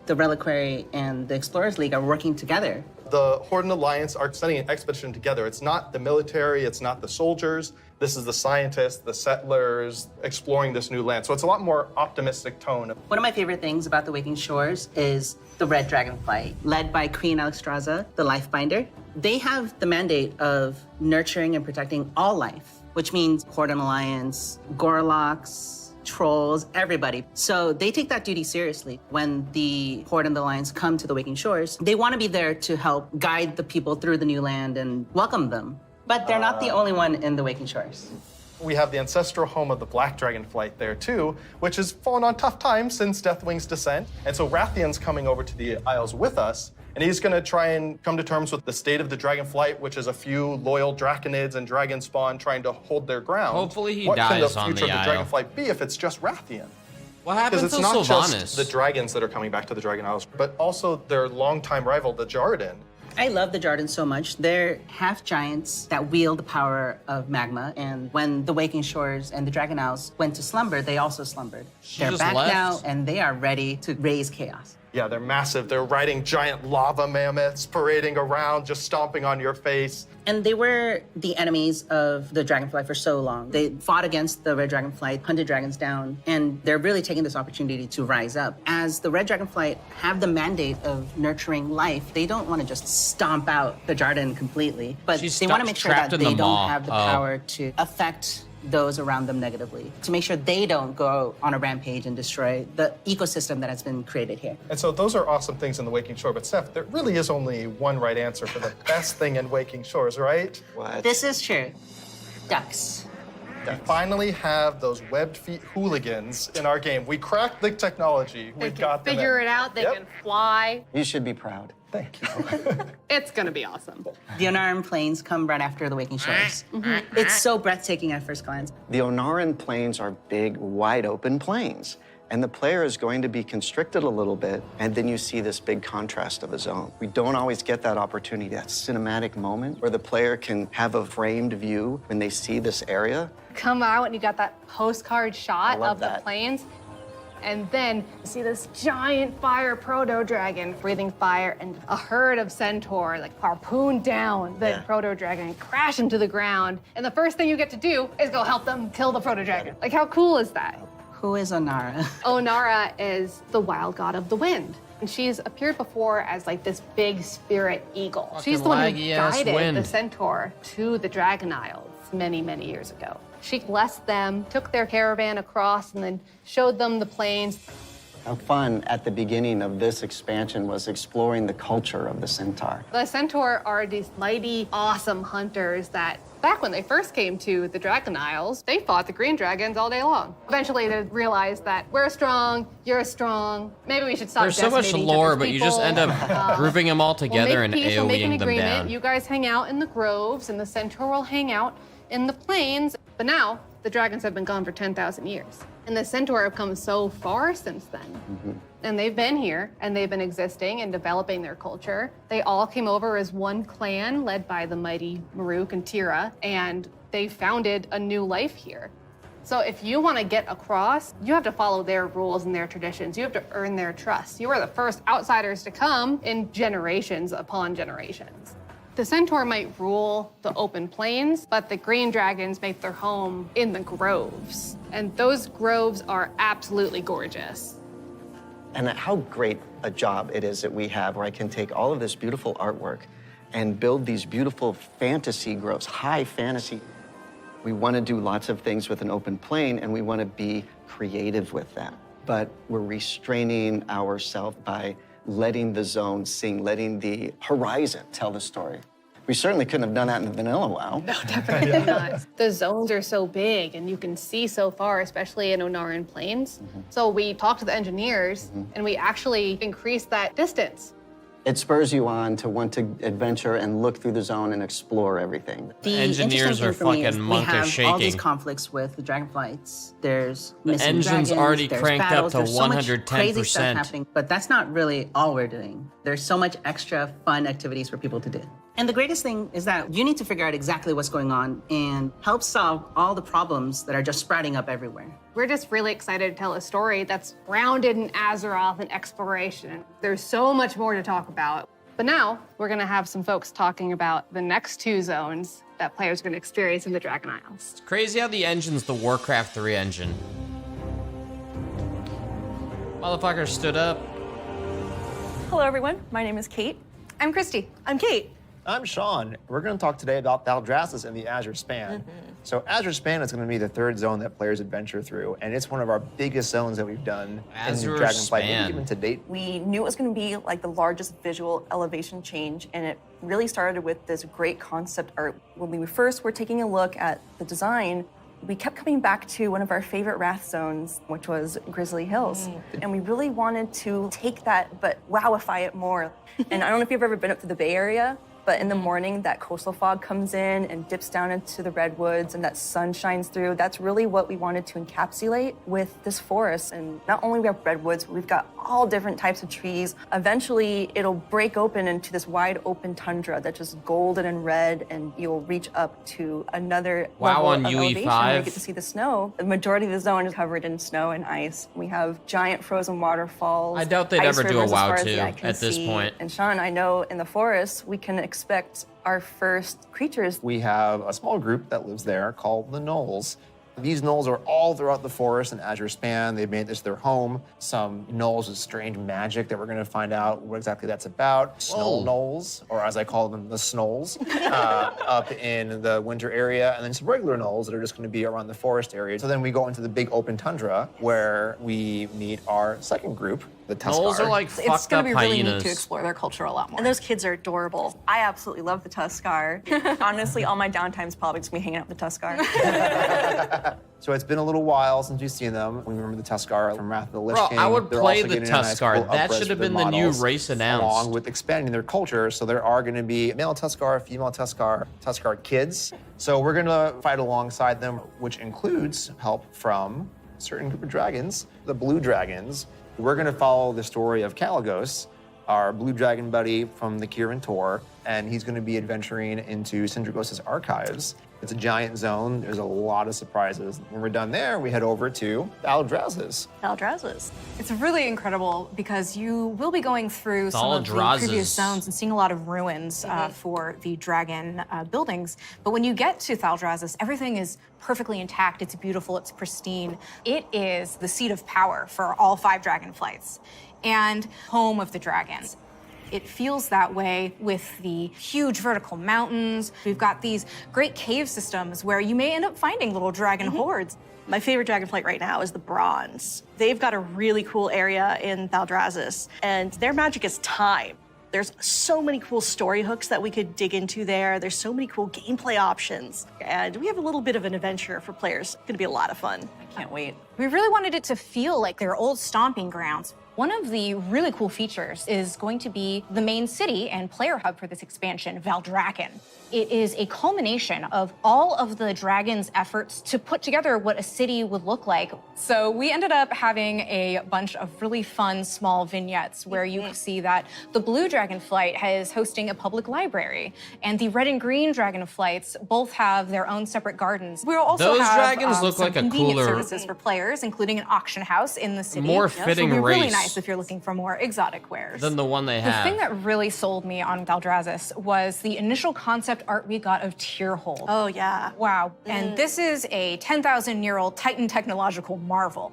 The Reliquary and the Explorers League are working together. The Horde and Alliance are sending an expedition together. It's not the military, it's not the soldiers. This is the scientists, the settlers, exploring this new land. So it's a lot more optimistic tone. One of my favorite things about the Waking Shores is the Red Dragonflight, led by Queen Alexstrasza, the Lifebinder. They have the mandate of nurturing and protecting all life, which means Horde and Alliance, Gorloks, trolls, everybody. So they take that duty seriously. When the Horde and the Alliance come to the Waking Shores, they want to be there to help guide the people through the new land and welcome them. But they're not the only one in the Waking Shores. We have the ancestral home of the Black Dragonflight there too, which has fallen on tough times since Deathwing's descent. And so Rathian's coming over to the Isles with us, and he's going to try and come to terms with the state of the Dragonflight, which is a few loyal Draconids and Dragon Spawn trying to hold their ground. Hopefully he what dies can on the future the of the Isle. Dragonflight be if it's just Rathian? What happened to Because it's not Sylvanas? just the dragons that are coming back to the Dragon Isles, but also their longtime rival, the Jarden. I love the Jardins so much. They're half giants that wield the power of magma. And when the Waking Shores and the Dragon Isles went to slumber, they also slumbered. They're just back left. now, and they are ready to raise chaos. Yeah, they're massive. They're riding giant lava mammoths, parading around, just stomping on your face. And they were the enemies of the Dragonfly for so long. They fought against the Red Dragonfly, hunted dragons down, and they're really taking this opportunity to rise up. As the Red Dragonfly have the mandate of nurturing life, they don't want to just stomp out the Jarden completely, but She's they want to make sure trapped that in they the don't maw. have the Oh. power to affect those around them negatively, to make sure they don't go on a rampage and destroy the ecosystem that has been created here. And so those are awesome things in the Waking Shore. But Steph, there really is only one right answer for the best thing in Waking Shores, right? What? This is true. Ducks. We finally have those webbed feet hooligans in our game. We cracked the technology. They We can got them figure in. it out. They Yep. can fly. You should be proud. Thank you. It's going to be awesome. The Onaran Plains come right after the Waking Shores. It's so breathtaking at first glance. The Onaran Plains are big, wide open plains. And the player is going to be constricted a little bit, and then you see this big contrast of a zone. We don't always get that opportunity, that cinematic moment where the player can have a framed view when they see this area. Come out and you got that postcard shot love of the that. plains. And then you see this giant fire proto-dragon breathing fire and a herd of centaur like harpoon down the proto-dragon and crash into the ground. And the first thing you get to do is go help them kill the proto-dragon. Like, how cool is that? Who is Onara? Onara is the wild god of the wind. And she's appeared before as like this big spirit eagle. Fucking She's the one who laggy-ass guided wind. the centaur to the Dragon Isles many, many years ago. She blessed them, took their caravan across, and then showed them the plains. How fun at the beginning of this expansion was exploring the culture of the centaur. The centaur are these mighty, awesome hunters that back when they first came to the Dragon Isles, they fought the green dragons all day long. Eventually, they realized that we're strong, you're strong. Maybe we should stop There's so much decimating each lore, other's but you just end people. up grouping them all together and we'll make peace, we'll make an AoEing them agreement. down. You guys hang out in the groves, and the centaur will hang out in the plains. But now, the dragons have been gone for 10,000 years. And the centaur have come so far since then. And they've been here, and they've been existing and developing their culture. They all came over as one clan led by the mighty Maruk and Tira, and they founded a new life here. So if you want to get across, you have to follow their rules and their traditions. You have to earn their trust. You are the first outsiders to come in generations upon generations. The centaur might rule the open plains, but the green dragons make their home in the groves. And those groves are absolutely gorgeous. And how great a job it is that we have where I can take all of this beautiful artwork and build these beautiful fantasy groves, high fantasy. We want to do lots of things with an open plain, and we want to be creative with them. But we're restraining ourselves by letting the zone sing, letting the horizon tell the story. We certainly couldn't have done that in the vanilla WoW. No, definitely not. The zones are so big, and you can see so far, especially in Onaran Plains. So we talked to the engineers, and we actually increased that distance. It spurs you on to want to adventure and look through the zone and explore everything. The engineers interesting are thing for me is fucking we have monka all these shaking. conflicts with the dragonflights. There's The missing engine's dragons, already there's cranked up battles, to there's so much crazy stuff 110%. happening, but that's not really all we're doing. There's so much extra fun activities for people to do. And the greatest thing is that you need to figure out exactly what's going on and help solve all the problems that are just sprouting up everywhere. We're just really excited to tell a story that's grounded in Azeroth and exploration. There's so much more to talk about. But now, we're gonna have some folks talking about the next two zones that players are gonna experience in the Dragon Isles. It's crazy how the engine's the Warcraft 3 engine. Motherfucker stood up. Hello, everyone. My name is Kate. I'm Christy. I'm Kate. I'm Sean. We're going to talk today about Thaldraszus and the Azure Span. So Azure Span is going to be the third zone that players adventure through, and it's one of our biggest zones that we've done Azure in Dragonflight, Span. maybe even to date. We knew it was going to be like the largest visual elevation change, and it really started with this great concept art. When we first were taking a look at the design, we kept coming back to one of our favorite Wrath zones, which was Grizzly Hills. And we really wanted to take that, but wowify it more. And I don't know if you've ever been up to the Bay Area, but in the morning, that coastal fog comes in and dips down into the redwoods and that sun shines through. That's really what we wanted to encapsulate with this forest. And not only we have redwoods, but we've got all different types of trees. Eventually, it'll break open into this wide open tundra that's just golden and red, and you'll reach up to another level on of elevation UE5. where you get to see the snow. The majority of the zone is covered in snow and ice. We have giant frozen waterfalls. I doubt they'd ice ever do a rivers as WoW far as the 2 eye can at this see. point. And Sean, I know in the forest, we can expect our first creatures. We have a small group that lives there called the Gnolls. These Gnolls are all throughout the forest and Azure Span. They've made this their home. Some Gnolls with strange magic that we're going to find out what exactly that's about. Snow Gnolls, or as I call them, the Snolls, up in the winter area. And then some regular Gnolls that are just going to be around the forest area. So then we go into the big open tundra where we meet our second group, the Tuskar. Gnolls are like It's fucked going up to be really hyenas. neat to explore their culture a lot more. And those kids are adorable. I absolutely love the Tuskar. Honestly, all my downtime's probably just me hanging out with the Tuskar. So it's been a little while since we've seen them. We remember the Tuskar from Wrath of the Lich Bro, King. I would They're play also the getting a nice Tuskar. cool That upres should have for been their the new models, race announced. Along with expanding their culture, so there are going to be male Tuskar, female Tuskar, Tuskar kids. So we're going to fight alongside them, which includes help from a certain group of dragons, the blue dragons. We're going to follow the story of Kalagos, our blue dragon buddy from the Kirin Tor, and he's going to be adventuring into Syndragos' archives. It's a giant zone. There's a lot of surprises. When we're done there, we head over to Thaldraszus. Thaldraszus. It's really incredible because you will be going through some of the Thaldraszus. previous zones and seeing a lot of ruins for the dragon buildings. But when you get to Thaldraszus, everything is perfectly intact. It's beautiful. It's pristine. It is the seat of power for all 5 dragon flights and home of the dragons. It feels that way with the huge vertical mountains. We've got these great cave systems where you may end up finding little dragon hordes. My favorite dragonflight right now is the Bronze. They've got a really cool area in Thaldrazis, and their magic is time. There's so many cool story hooks that we could dig into there. There's so many cool gameplay options, and we have a little bit of an adventure for players. It's gonna be a lot of fun. I can't wait. We really wanted it to feel like their old stomping grounds. One of the really cool features is going to be the main city and player hub for this expansion, Valdrakken. It is a culmination of all of the dragon's efforts to put together what a city would look like. So we ended up having a bunch of really fun small vignettes where you see that the blue dragonflight is hosting a public library, and the red and green dragonflights both have their own separate gardens. We'll also Those have dragons look some like a convenient cooler- services for players, including an auction house in the city. More Which fitting will be really race nice if you're looking for more exotic wares. than the one they The have. thing that really sold me on Thaldrazis was the initial concept art we got of Tierhold. Oh, yeah. Wow. And this is a 10,000-year-old Titan technological marvel.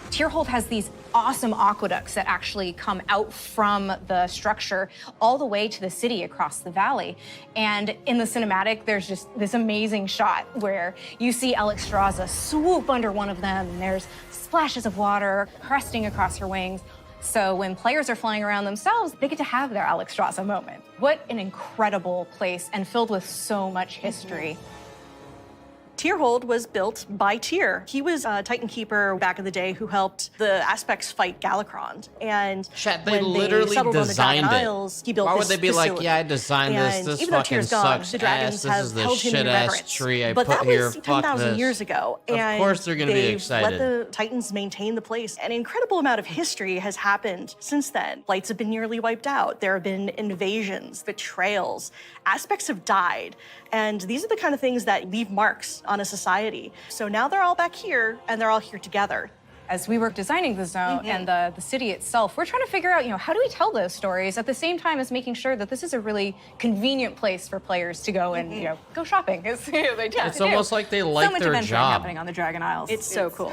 Tierhold has these awesome aqueducts that actually come out from the structure all the way to the city across the valley. And in the cinematic, there's just this amazing shot where you see Alexstrasza swoop under one of them, and there's splashes of water cresting across her wings. So when players are flying around themselves, they get to have their Alexstrasza moment. What an incredible place, and filled with so much history. Tierhold was built by Tyr. He was a Titan Keeper back in the day who helped the Aspects fight Galakrond. And They when literally they settled on the designed Dragon it. Isles, he built Why would this they be facility. like, yeah, I designed this. And This even though fucking Tyr's gone, sucks the dragons ass. This have is the held him in shit-ass reverence. tree I but put that here. was Fuck 10,000 this. years ago. Of And course they're gonna be they've excited. let the Titans maintain the place. An incredible amount of history has happened since then. Flights have been nearly wiped out. There have been invasions, betrayals. Aspects have died. And these are the kind of things that leave marks on a society. So now they're all back here, and they're all here together. As we were designing the zone and the city itself, we're trying to figure out, how do we tell those stories at the same time as making sure that this is a really convenient place for players to go and, go shopping. It's almost like they like so much their adventuring job. happening on the Dragon Isles. It's so cool.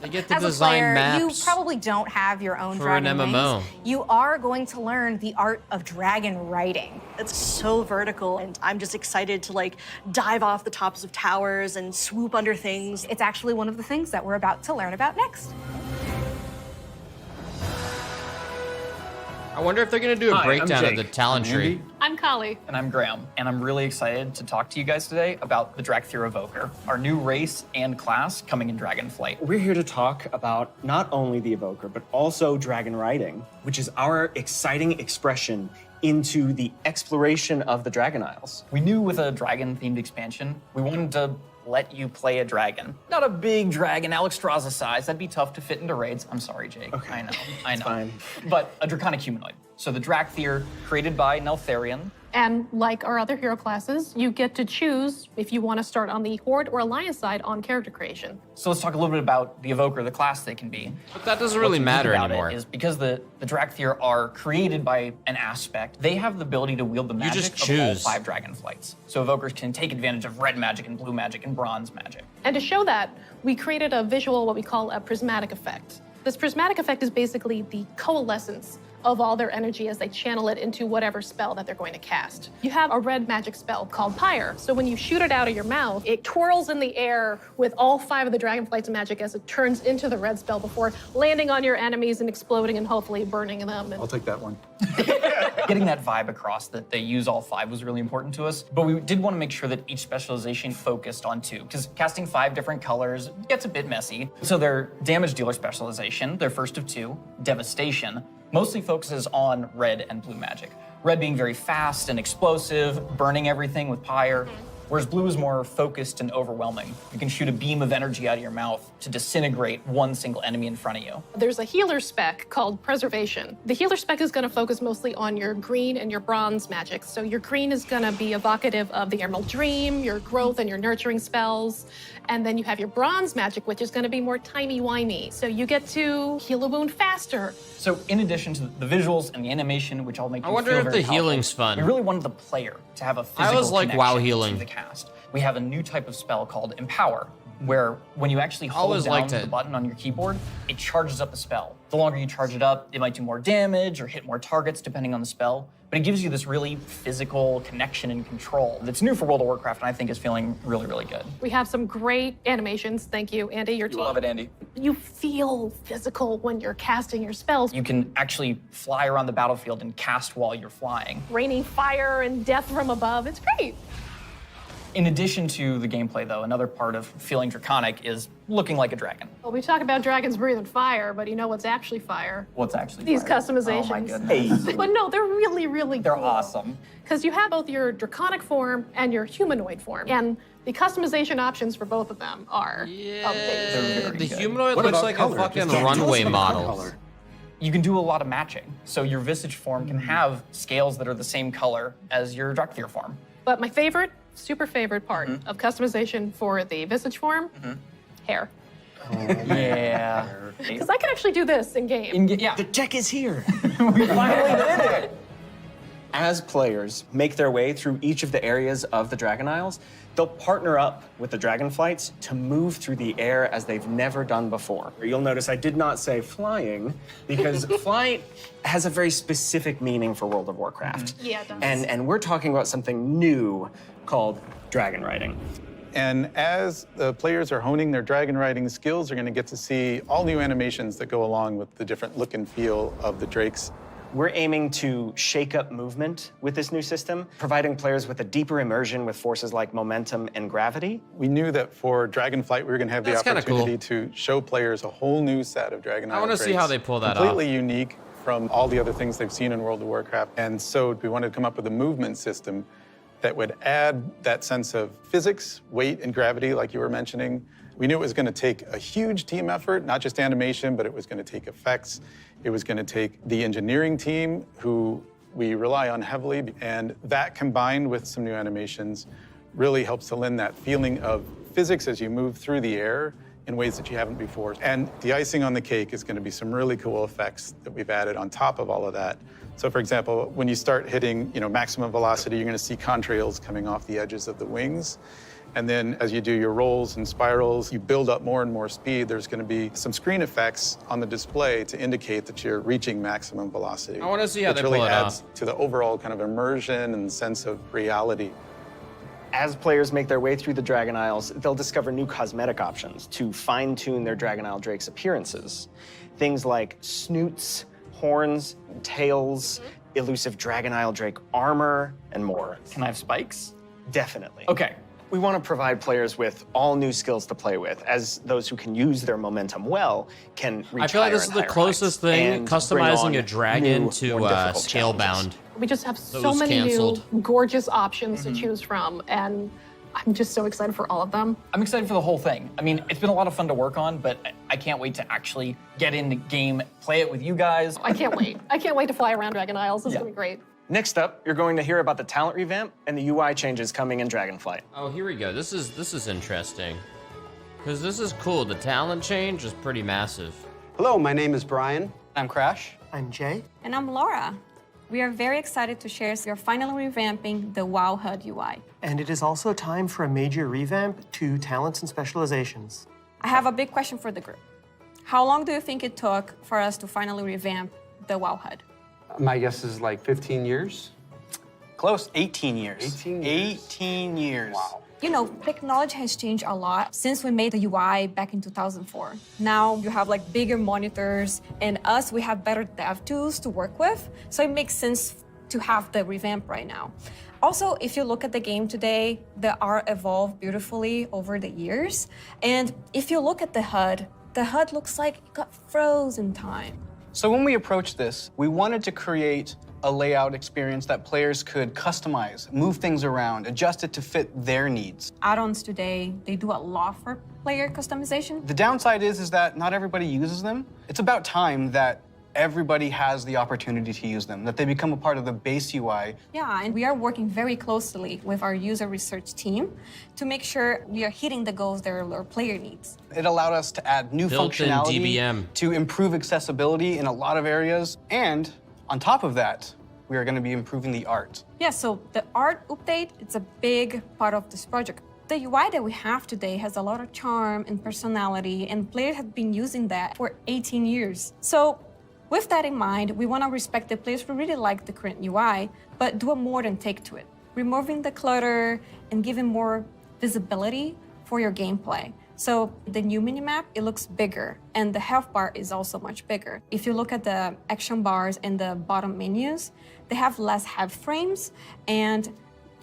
They get to As a design player, you maps. probably don't have your own for an dragon MMO. wings. You are going to learn the art of dragon riding. It's so vertical, and I'm just excited to dive off the tops of towers and swoop under things. It's actually one of the things that we're about to learn about next. I wonder if they're gonna do a Hi, I'm breakdown of Jake. the talent I'm tree. Andy. I'm Kali. And I'm Graham, and I'm really excited to talk to you guys today about the Dracthyr Evoker, our new race and class coming in Dragonflight. We're here to talk about not only the Evoker, but also dragon riding, which is our exciting expression into the exploration of the Dragon Isles. We knew with a dragon-themed expansion, we wanted to let you play a dragon. Not a big dragon, Alexstrasza size. That'd be tough to fit into raids. I'm sorry, Jake. Okay. I know. Fine. But a draconic humanoid. So the Dracthyr, created by Neltharion. And like our other hero classes, you get to choose if you want to start on the Horde or Alliance side on character creation. So let's talk a little bit about the Evoker, the class they can be. But that doesn't really What's unique matter about anymore. It is because the Dracthyr are created by an aspect, they have the ability to wield the magic just of all choose. 5 dragonflights. So Evokers can take advantage of red magic and blue magic and bronze magic. And to show that, we created a visual, what we call a prismatic effect. This prismatic effect is basically the coalescence of all their energy as they channel it into whatever spell that they're going to cast. You have a red magic spell called Pyre. So when you shoot it out of your mouth, it twirls in the air with all 5 of the Dragonflight's magic as it turns into the red spell before landing on your enemies and exploding and hopefully burning them. I'll take that one. Getting that vibe across that they use all 5 was really important to us, but we did want to make sure that each specialization focused on 2, because casting 5 different colors gets a bit messy. So their damage dealer specialization, their first of 2, Devastation, mostly focuses on red and blue magic. Red being very fast and explosive, burning everything with Pyre, whereas blue is more focused and overwhelming. You can shoot a beam of energy out of your mouth to disintegrate one single enemy in front of you. There's a healer spec called Preservation. The healer spec is going to focus mostly on your green and your bronze magic. So your green is going to be evocative of the Emerald Dream, your growth and your nurturing spells. And then you have your bronze magic, which is going to be more timey-wimey. So you get to heal a wound faster. So in addition to the visuals and the animation, which all make you I wonder feel if very the powerful, healing's fun. we really wanted the player to have a I physical always like WoW connection healing. to the cast. We have a new type of spell called Empower, where when you actually hold Always down liked the it. button on your keyboard, it charges up the spell. The longer you charge it up, it might do more damage or hit more targets depending on the spell. but it gives you this really physical connection and control that's new for World of Warcraft, and I think is feeling really, really good. We have some great animations. Thank you, Andy, your team. Love it, Andy. You feel physical when you're casting your spells. You can actually fly around the battlefield and cast while you're flying. Raining fire and death from above. It's great. In addition to the gameplay, though, another part of feeling draconic is looking like a dragon. Well, we talk about dragons breathing fire, but you know what's actually fire? What's actually These fire? customizations. Oh my goodness. But no, they're really, really They're cool. awesome. Because you have both your draconic form and your humanoid form. And the customization options for both of them are amazing. The humanoid looks like a fucking runway model. You can do a lot of matching. So your Visage form can have scales that are the same color as your Drakthir form. But my favorite, super favorite part of customization for the Visage form, hair. Yeah. Because I can actually do this in game. Yeah. The tech is here. We finally did it. As players make their way through each of the areas of the Dragon Isles, they'll partner up with the Dragonflights to move through the air as they've never done before. You'll notice I did not say flying, because flight has a very specific meaning for World of Warcraft. Yeah, it does. And we're talking about something new called dragon riding. And as the players are honing their dragon riding skills, they're going to get to see all new animations that go along with the different look and feel of the drakes. We're aiming to shake up movement with this new system, providing players with a deeper immersion with forces like momentum and gravity. We knew that for Dragonflight, we were going to have That's the kinda opportunity to show players a whole new set of Dragon Isle I want to see drakes, how they pull that completely off. unique from all the other things they've seen in World of Warcraft. And so we wanted to come up with a movement system that would add that sense of physics, weight, and gravity, like you were mentioning. We knew it was going to take a huge team effort, not just animation, but it was going to take effects. It was going to take the engineering team, who we rely on heavily, and that combined with some new animations really helps to lend that feeling of physics as you move through the air in ways that you haven't before. And the icing on the cake is going to be some really cool effects that we've added on top of all of that. So for example, when you start hitting, maximum velocity, you're going to see contrails coming off the edges of the wings. And then as you do your rolls and spirals, you build up more and more speed. There's going to be some screen effects on the display to indicate that you're reaching maximum velocity. I want to see how which they really pull it adds off. to the overall kind of immersion and sense of reality. As players make their way through the Dragon Isles, they'll discover new cosmetic options to fine-tune their Dragon Isle Drake's appearances. Things like snoots, horns, tails, elusive Dragon Isle Drake armor, and more. Can I have spikes? Definitely. Okay. We want to provide players with all new skills to play with, as those who can use their momentum well can reach I feel like higher this is and the higher closest heights thing, and bring customizing on a dragon new, to more difficult Scalebound. challenges. We just have That so was many canceled. new gorgeous options to choose from, and I'm just so excited for all of them. I'm excited for the whole thing. I mean, it's been a lot of fun to work on, but I can't wait to actually get into game, play it with you guys. I can't wait. I can't wait to fly around Dragon Isles. This is gonna be great. Next up, you're going to hear about the talent revamp and the UI changes coming in Dragonflight. Oh, here we go. This is interesting. Because this is cool. The talent change is pretty massive. Hello, my name is Brian. I'm Crash. I'm Jay. And I'm Laura. We are very excited to share we are finally revamping the WoW HUD UI. And it is also time for a major revamp to talents and specializations. I have a big question for the group. How long do you think it took for us to finally revamp the WoW HUD? My guess is like 15 years. Close, 18 years. 18 years. 18 years. Wow. You know, technology has changed a lot since we made the UI back in 2004. Now you have like bigger monitors, and we have better dev tools to work with, so it makes sense to have the revamp right now. Also, if you look at the game today, the art evolved beautifully over the years, and if you look at the HUD looks like it got frozen in time. So when we approached this, we wanted to create a layout experience that players could customize, move things around, adjust it to fit their needs. Add-ons today, they do a lot for player customization. The downside is that not everybody uses them. It's about time that everybody has the opportunity to use them, that they become a part of the base UI. Yeah, and we are working very closely with our user research team to make sure we are hitting the goals that our player needs. It allowed us to add new Built-in functionality DBM. to improve accessibility in a lot of areas. And on top of that, we are going to be improving the art. Yeah, so the art update, it's a big part of this project. The UI that we have today has a lot of charm and personality, and players have been using that for 18 years. So With that in mind, we want to respect the players who really like the current UI, but do a modern take to it, removing the clutter and giving more visibility for your gameplay. So the new minimap, it looks bigger, and the health bar is also much bigger. If you look at the action bars and the bottom menus, they have less health frames, and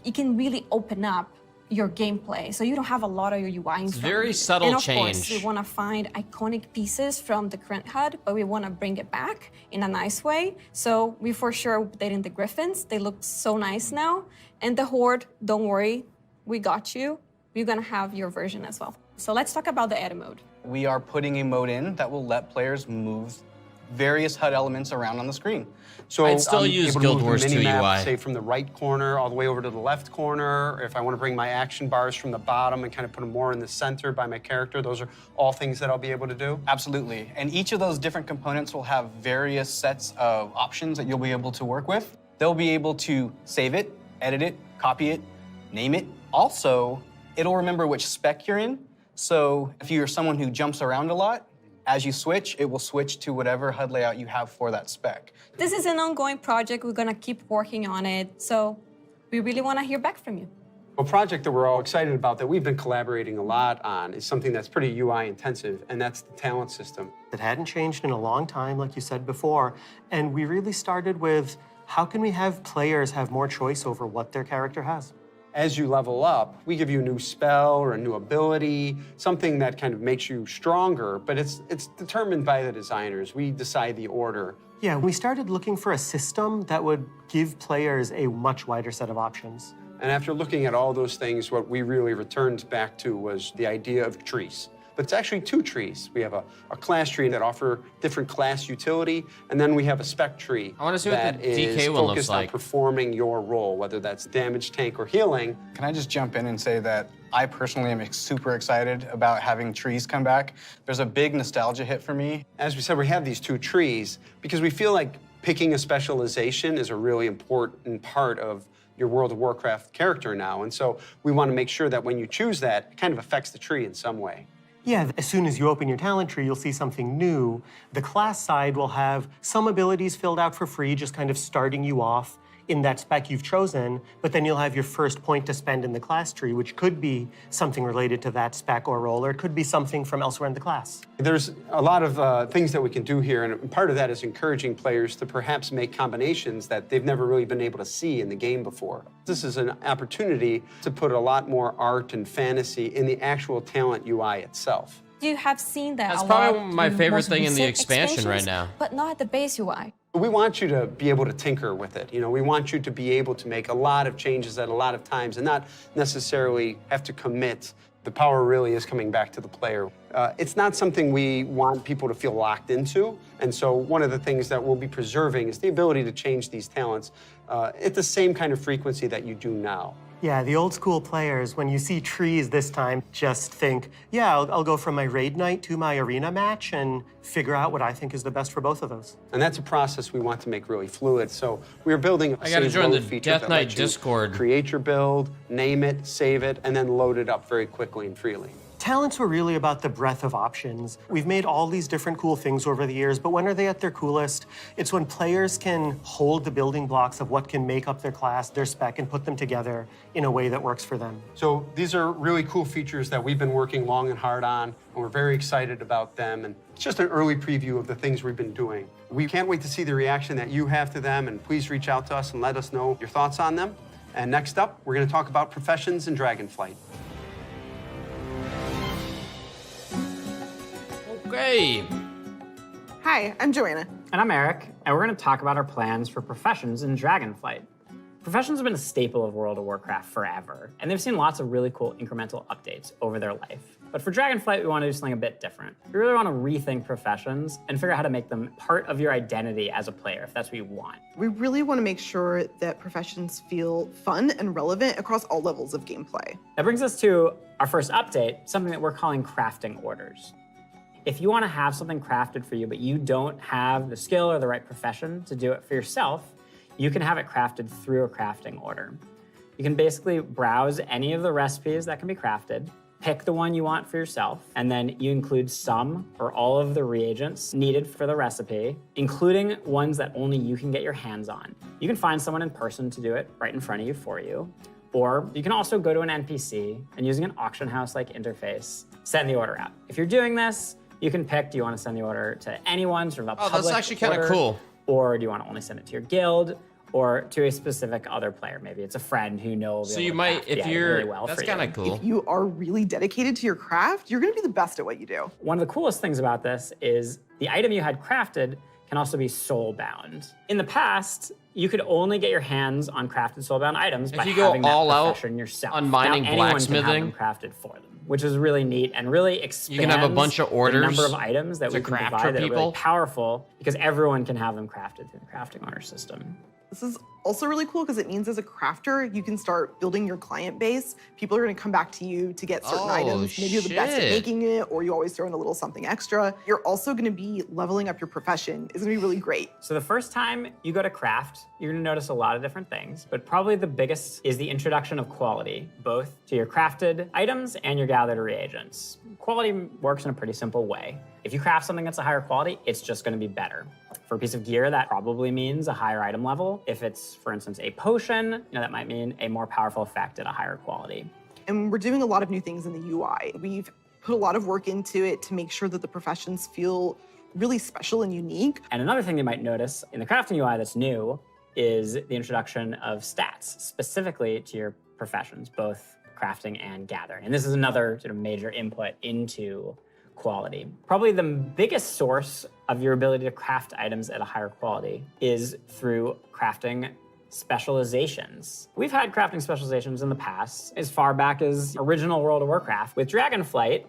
you can really open up your gameplay. So you don't have a lot of your UI in front of you. Very subtle and of change. course, we want to find iconic pieces from the current HUD, but we want to bring it back in a nice way. So we for sure updating the Griffins. They look so nice now. And the Horde, don't worry, we got you. You're going to have your version as well. So let's talk about the edit mode. We are putting a mode in that will let players move various HUD elements around on the screen. So I'd still I'm use able to Guild move Wars the 2 minimap, UI. say from the right corner all the way over to the left corner, or if I want to bring my action bars from the bottom and kind of put them more in the center by my character. Those are all things that I'll be able to do. Absolutely. And each of those different components will have various sets of options that you'll be able to work with. They'll be able to save it, edit it, copy it, name it. Also, it'll remember which spec you're in. So if you're someone who jumps around a lot, as you switch, it will switch to whatever HUD layout you have for that spec. This is an ongoing project. We're going to keep working on it. So we really want to hear back from you. A project that we're all excited about, that we've been collaborating a lot on, is something that's pretty UI intensive, and that's the talent system. It hadn't changed in a long time, like you said before, and we really started with how can we have players have more choice over what their character has? As you level up, we give you a new spell or a new ability, something that kind of makes you stronger, but it's determined by the designers. We decide the order. Yeah, we started looking for a system that would give players a much wider set of options. And after looking at all those things, what we really returned back to was the idea of trees. But it's actually two trees. We have a class tree that offer different class utility, and then we have a spec tree I want to see what that the is DK one looks focused like. on performing your role, whether that's damage, tank, or healing. Can I just jump in and say that I personally am super excited about having trees come back. There's a big nostalgia hit for me. As we said, we have these two trees because we feel like picking a specialization is a really important part of your World of Warcraft character now. And so we want to make sure that when you choose that, it kind of affects the tree in some way. Yeah, as soon as you open your talent tree, you'll see something new. The class side will have some abilities filled out for free, just kind of starting you off in that spec you've chosen, but then you'll have your first point to spend in the class tree, which could be something related to that spec or role, or it could be something from elsewhere in the class. There's a lot of things that we can do here, and part of that is encouraging players to perhaps make combinations that they've never really been able to see in the game before. This is an opportunity to put a lot more art and fantasy in the actual talent UI itself. You have seen that That's a probably lot my in favorite most thing in the recent expansion right expansions, now. But not at the base UI. We want you to be able to tinker with it. You know, we want you to be able to make a lot of changes at a lot of times and not necessarily have to commit. The power really is coming back to the player. It's not something we want people to feel locked into. And so one of the things that we'll be preserving is the ability to change these talents at the same kind of frequency that you do now. Yeah, the old school players, when you see trees this time, just think, yeah, I'll go from my raid night to my arena match and figure out what I think is the best for both of those. And that's a process we want to make really fluid. So we're building a I gotta save join load the feature Death that Knight lets you Discord. create your build, name it, save it, and then load it up very quickly and freely. Talents were really about the breadth of options. We've made all these different cool things over the years, but when are they at their coolest? It's when players can hold the building blocks of what can make up their class, their spec, and put them together in a way that works for them. So these are really cool features that we've been working long and hard on, and we're very excited about them. And it's just an early preview of the things we've been doing. We can't wait to see the reaction that you have to them, and please reach out to us and let us know your thoughts on them. And next up, we're going to talk about professions in Dragonflight. Okay. Hi, I'm Joanna. And I'm Eric, and we're going to talk about our plans for professions in Dragonflight. Professions have been a staple of World of Warcraft forever, and they've seen lots of really cool incremental updates over their life. But for Dragonflight, we want to do something a bit different. We really want to rethink professions and figure out how to make them part of your identity as a player, if that's what you want. We really want to make sure that professions feel fun and relevant across all levels of gameplay. That brings us to our first update, something that we're calling crafting orders. If you want to have something crafted for you, but you don't have the skill or the right profession to do it for yourself, you can have it crafted through a crafting order. You can basically browse any of the recipes that can be crafted, pick the one you want for yourself, and then you include some or all of the reagents needed for the recipe, including ones that only you can get your hands on. You can find someone in person to do it right in front of you for you, or you can also go to an NPC and using an auction house-like interface, send the order out. If you're doing this, you can pick, do you want to send the order to anyone, sort of a public that's actually kind of order, cool. or do you want to only send it to your guild, or to a specific other player? Maybe it's a friend who knows. So you might, if you're, really well that's for kind of you. cool. If you are really dedicated to your craft, you're going to be the best at what you do. One of the coolest things about this is the item you had crafted can also be soul-bound. In the past, you could only get your hands on crafted soul-bound items by If you go having that all out profession yourself. on mining now anyone can have blacksmithing, them crafted for them, which is really neat and really expands you can have a bunch of orders the number of items that to we can craft for provide that are really people. powerful because everyone can have them crafted through the crafting order system. This is also really cool because it means as a crafter, you can start building your client base. People are going to come back to you to get certain items. Maybe you're the best at shit. making it, or you always throw in a little something extra. You're also going to be leveling up your profession. It's going to be really great. So the first time you go to craft, you're gonna notice a lot of different things, but probably the biggest is the introduction of quality, both to your crafted items and your gathered reagents. Quality works in a pretty simple way. If you craft something that's a higher quality, it's just gonna be better. For a piece of gear, that probably means a higher item level. If it's, for instance, a potion, that might mean a more powerful effect at a higher quality. And we're doing a lot of new things in the UI. We've put a lot of work into it to make sure that the professions feel really special and unique. And another thing you might notice in the crafting UI that's new is the introduction of stats specifically to your professions, both crafting and gathering. And this is another sort of major input into quality. Probably the biggest source of your ability to craft items at a higher quality is through crafting specializations. We've had crafting specializations in the past, as far back as original World of Warcraft. With Dragonflight,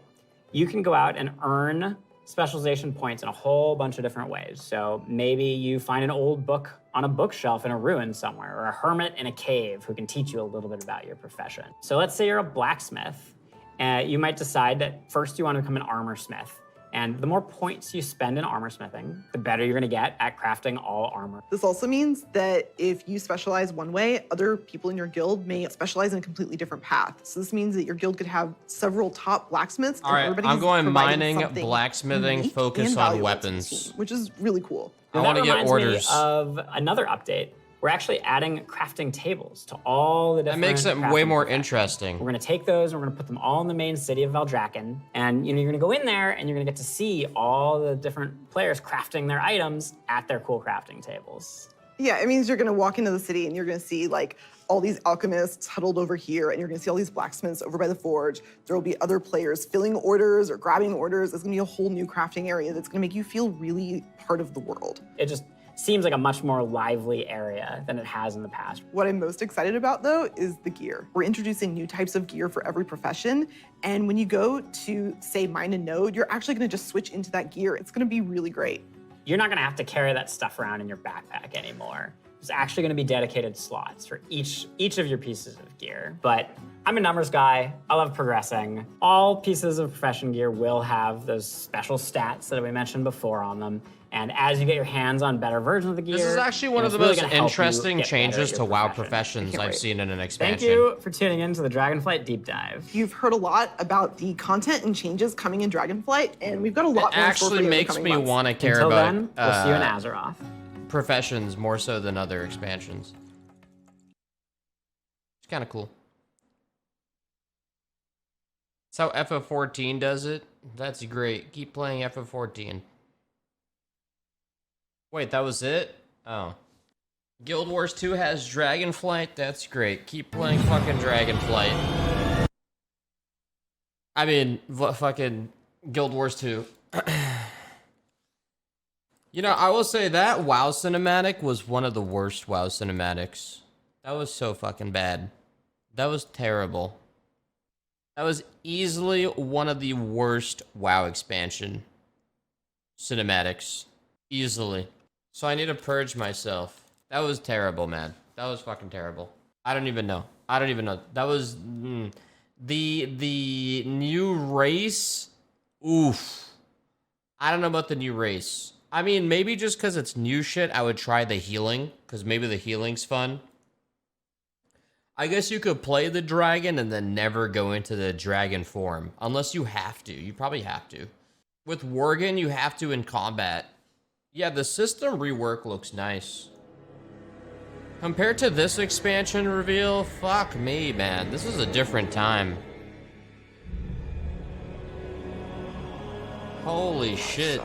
you can go out and earn specialization points in a whole bunch of different ways. So maybe you find an old book on a bookshelf in a ruin somewhere, or a hermit in a cave who can teach you a little bit about your profession. So let's say you're a blacksmith. You might decide that first you want to become an armor smith. And the more points you spend in armor smithing, the better you're gonna get at crafting all armor. This also means that if you specialize one way, other people in your guild may specialize in a completely different path. So this means that your guild could have several top blacksmiths. All right, everybody's I'm going providing mining, something blacksmithing, unique focus and on valuable to the weapons. team, which is really cool. I want to get reminds orders. Me of another update. We're actually adding crafting tables to all the different. That makes it crafting way more professions. interesting. We're gonna take those and we're gonna put them all in the main city of Valdrakken. And you're gonna go in there and you're gonna get to see all the different players crafting their items at their cool crafting tables. Yeah, it means you're gonna walk into the city and you're gonna see like all these alchemists huddled over here, and you're gonna see all these blacksmiths over by the forge. There will be other players filling orders or grabbing orders. It's gonna be a whole new crafting area that's gonna make you feel really part of the world. It just seems like a much more lively area than it has in the past. What I'm most excited about, though, is the gear. We're introducing new types of gear for every profession, and when you go to, say, mine a node, you're actually gonna just switch into that gear. It's gonna be really great. You're not gonna have to carry that stuff around in your backpack anymore. There's actually gonna be dedicated slots for each of your pieces of gear. But I'm a numbers guy, I love progressing. All pieces of profession gear will have those special stats that we mentioned before on them. And as you get your hands on better versions of the gear, This is actually one of the it's really most gonna help you interesting get better changes at to your WoW profession. professions Can't I've wait. seen in an expansion. Thank you for tuning in to the Dragonflight Deep Dive. You've heard a lot about the content and changes coming in Dragonflight, and we've got a lot It more in store for actually you in the makes coming me months. want to care Until about then, we'll see you in Azeroth. Professions more so than other expansions. It's kind of cool. That's how FF14 does it. That's great. Keep playing FF14. Wait, that was it? Oh. Guild Wars 2 has Dragonflight? That's great. Keep playing fucking Dragonflight. I mean, fucking Guild Wars 2. You know, I will say that WoW cinematic was one of the worst WoW cinematics. That was so fucking bad. That was terrible. That was easily one of the worst WoW expansion cinematics. Easily. So I need to purge myself. That was terrible, man. That was fucking terrible. I don't even know. That was the new race. Oof. I don't know about the new race. I mean, maybe just because it's new shit, I would try the healing, because maybe the healing's fun. I guess you could play the dragon and then never go into the dragon form. Unless you have to. You probably have to. With Worgen, you have to in combat. Yeah, the system rework looks nice. Compared to this expansion reveal, fuck me, man. This is a different time. Holy shit.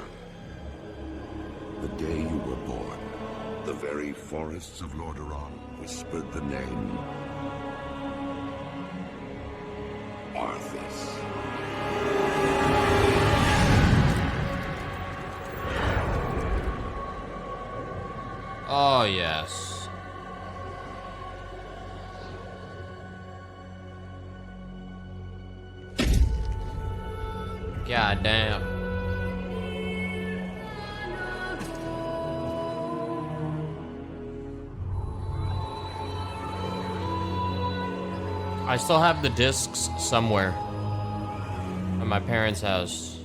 The day you were born, the very forests of Lordaeron whispered the name Arthas. Oh, yes. God damn. I still have the discs somewhere at my parents' house.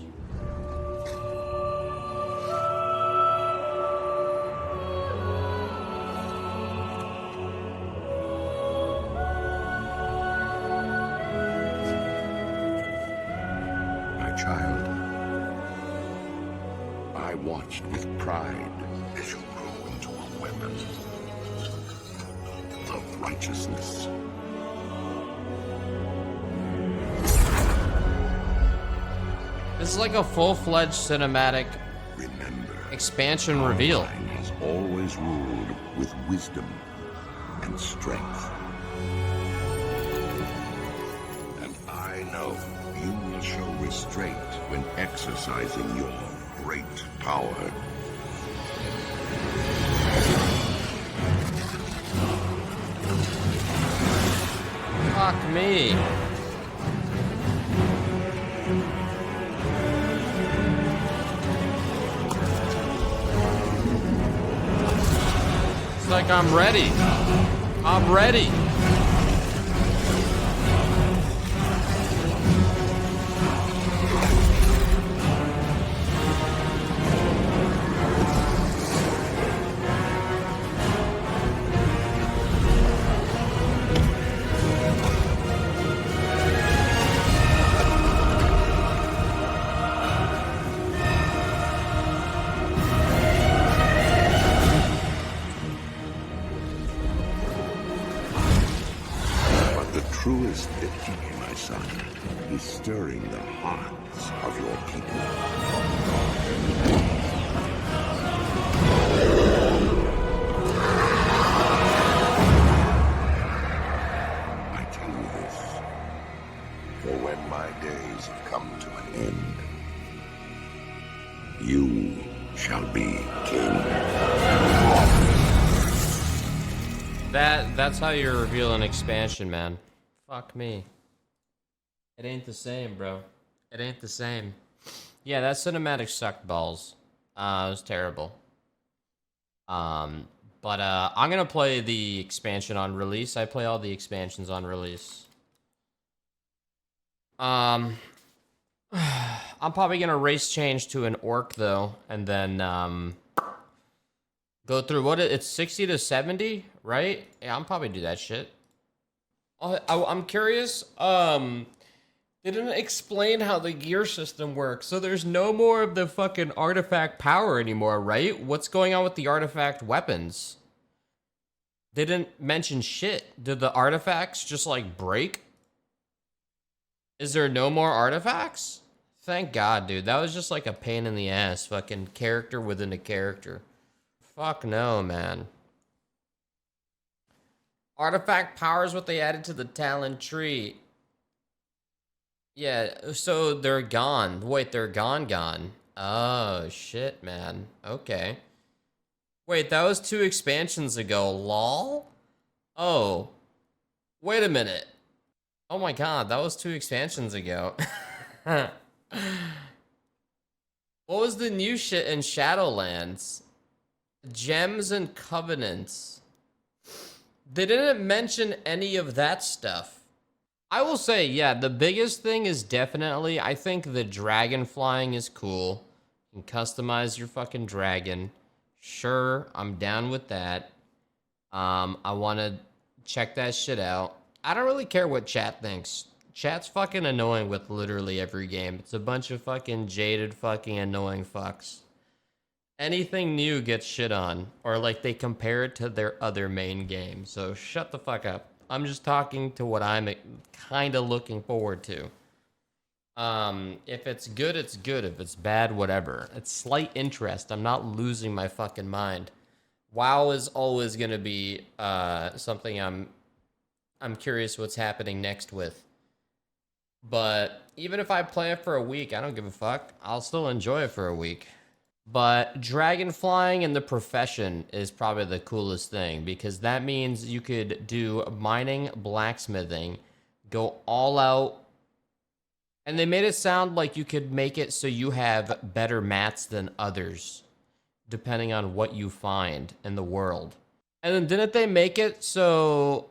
My child, I watched with pride as you grew into a weapon of righteousness. This is like a full-fledged cinematic expansion reveal. Has always ruled with wisdom and strength. And I know you will show restraint when exercising your great power. Fuck me. It's like I'm ready. I'm ready. Truest Lirik, my son, is stirring the hearts of your people. I tell you this, for when my days have come to an end, you shall be king. That's how you reveal an expansion, man. Fuck me. It ain't the same, bro. It ain't the same. Yeah, that cinematic sucked balls. It was terrible. I'm gonna play the expansion on release. I play all the expansions on release. I'm probably gonna race change to an orc though, and then go through it's 60 to 70, right? Yeah, I'm probably do that shit. I'm curious. They didn't explain how the gear system works, so there's no more of the fucking artifact power anymore, right? What's going on with the artifact weapons? They didn't mention shit. Did the artifacts just like break? Is there no more artifacts? Thank God, dude. That was just like a pain in the ass, fucking character within a character. Fuck no, man. Artifact power is what they added to the talent tree. Yeah, so they're gone. Wait, they're gone. Oh, shit, man. Okay. Wait, that was 2 expansions ago. Lol? Oh. Wait a minute. Oh my god, that was 2 expansions ago. What was the new shit in Shadowlands? Gems and Covenants. They didn't mention any of that stuff. I will say, yeah, the biggest thing is definitely, I think the dragon flying is cool. You can customize your fucking dragon. Sure, I'm down with that. I want to check that shit out. I don't really care what chat thinks. Chat's fucking annoying with literally every game. It's a bunch of fucking jaded fucking annoying fucks. Anything new gets shit on, or like they compare it to their other main game. So shut the fuck up. I'm just talking to what I'm kind of looking forward to. If it's good, it's good. If it's bad, whatever. It's slight interest. I'm not losing my fucking mind. WoW is always gonna be something I'm curious what's happening next with. But even if I play it for a week, I don't give a fuck. I'll still enjoy it for a week. But dragon flying in the profession is probably the coolest thing, because that means you could do mining, blacksmithing, go all out. And they made it sound like you could make it so you have better mats than others, depending on what you find in the world. And then didn't they make it so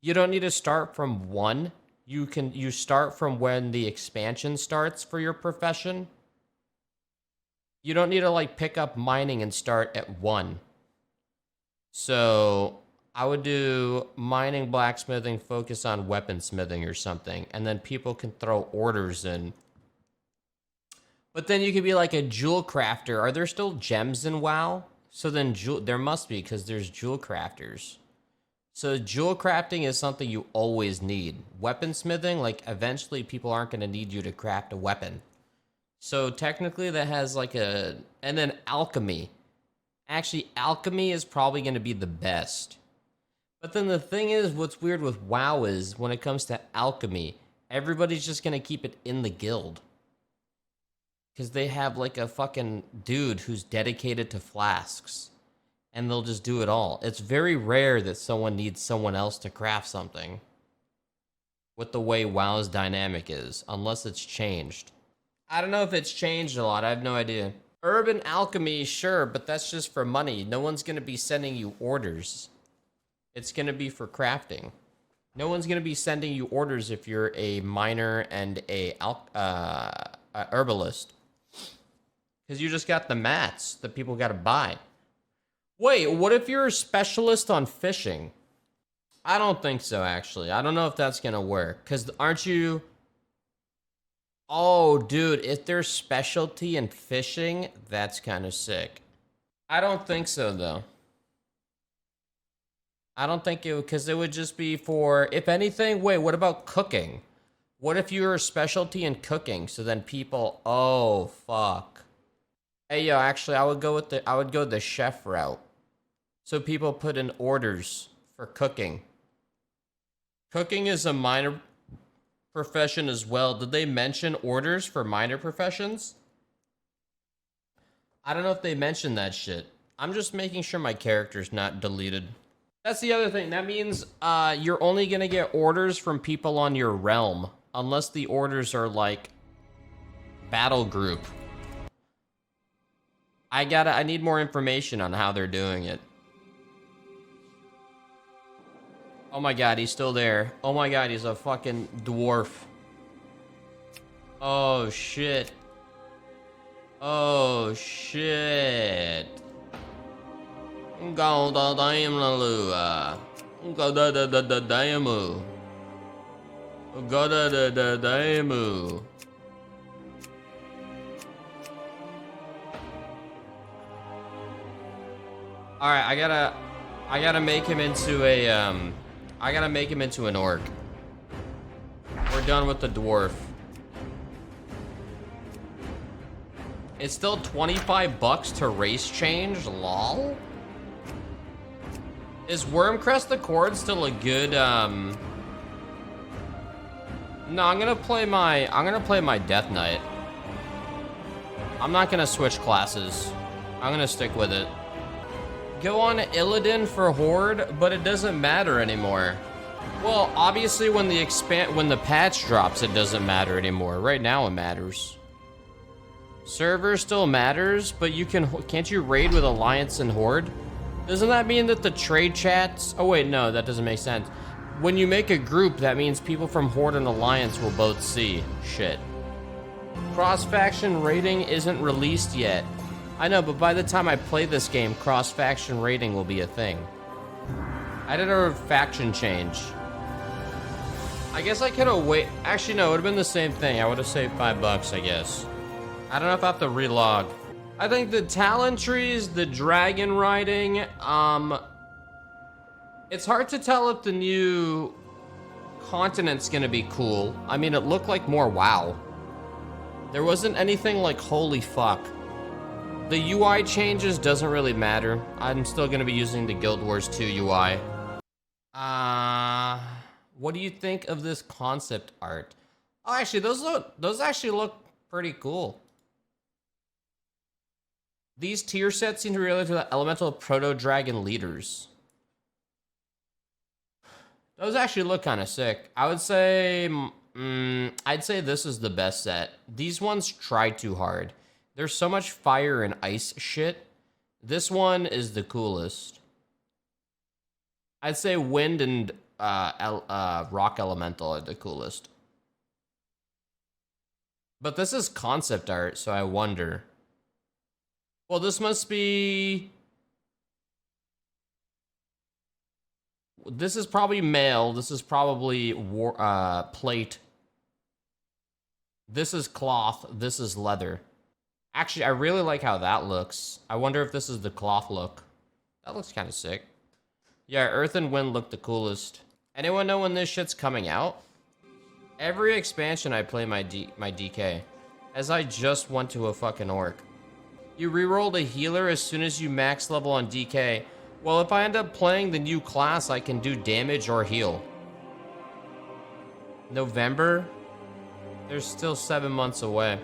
you don't need to start from 1? You start from when the expansion starts for your profession. You don't need to like pick up mining and start at 1. So I would do mining, blacksmithing, focus on weaponsmithing or something, and then people can throw orders in. But then you could be like a jewel crafter. Are there still gems in WoW? So then there must be, because there's jewel crafters. So jewel crafting is something you always need. Weaponsmithing, like eventually people aren't going to need you to craft a weapon. So technically that has like a... And then alchemy. Actually, alchemy is probably going to be the best. But then the thing is, what's weird with WoW is when it comes to alchemy, everybody's just going to keep it in the guild. Because they have like a fucking dude who's dedicated to flasks. And they'll just do it all. It's very rare that someone needs someone else to craft something. With the way WoW's dynamic is. Unless it's changed. I don't know if it's changed a lot. I have no idea. Urban alchemy, sure. But that's just for money. No one's going to be sending you orders. It's going to be for crafting. No one's going to be sending you orders if you're a miner and a herbalist. Because you just got the mats that people got to buy. Wait, what if you're a specialist on fishing? I don't think so, actually. I don't know if that's going to work. Because aren't you... Oh, dude, if there's specialty in fishing, that's kind of sick. I don't think so, though. I don't think it would, because it would just be for... If anything, wait, what about cooking? What if you're a specialty in cooking? So then people... Oh, fuck. Hey, yo, actually, I would go the chef route. So people put in orders for cooking. Cooking is a minor profession as well. Did they mention orders for minor professions? I don't know if they mentioned that shit. I'm just making sure my character's not deleted. That's the other thing. That means you're only going to get orders from people on your realm. Unless the orders are like battle group. I need more information on how they're doing it. Oh my god, he's still there. Oh my god, he's a fucking dwarf. Oh shit. Oh shit. Go da damn la lua. Go da da da da damu. Go da da da damu. Alright, I gotta make him into a I gotta make him into an orc. We're done with the dwarf. It's still $25 to race change, lol. Is Wormcrest Accord still a good No, I'm gonna play my Death Knight. I'm not gonna switch classes. I'm gonna stick with it. Go on Illidan for Horde, but it doesn't matter anymore. Well, obviously when the patch drops, it doesn't matter anymore. Right now it matters. Server still matters, but can't you raid with Alliance and Horde? Doesn't that mean that the trade chats... Oh wait, no, that doesn't make sense. When you make a group, that means people from Horde and Alliance will both see. Shit. Cross-faction raiding isn't released yet. I know, but by the time I play this game, cross-faction raiding will be a thing. I did a faction change. I guess I could have Actually, no, it would have been the same thing. I would have saved $5, I guess. I don't know if I have to relog. I think the talent trees, the dragon riding, it's hard to tell if the new continent's gonna be cool. I mean, it looked like more WoW. There wasn't anything like holy fuck. The UI changes doesn't really matter. I'm still gonna be using the Guild Wars 2 UI. What do you think of this concept art? Oh, actually, those actually look pretty cool. These tier sets seem to relate to the elemental proto-dragon leaders. Those actually look kind of sick. I would say, I'd say this is the best set. These ones try too hard. There's so much fire and ice shit. This one is the coolest. I'd say wind and rock elemental are the coolest. But this is concept art, so I wonder. Well, this must be... This is probably mail. This is probably plate. This is cloth. This is leather. Actually, I really like how that looks. I wonder if this is the cloth look. That looks kind of sick. Yeah, Earth and Wind look the coolest. Anyone know when this shit's coming out? Every expansion I play my DK, as I just went to a fucking orc. You rerolled a healer as soon as you max level on DK. Well, if I end up playing the new class, I can do damage or heal. November? There's still 7 months away.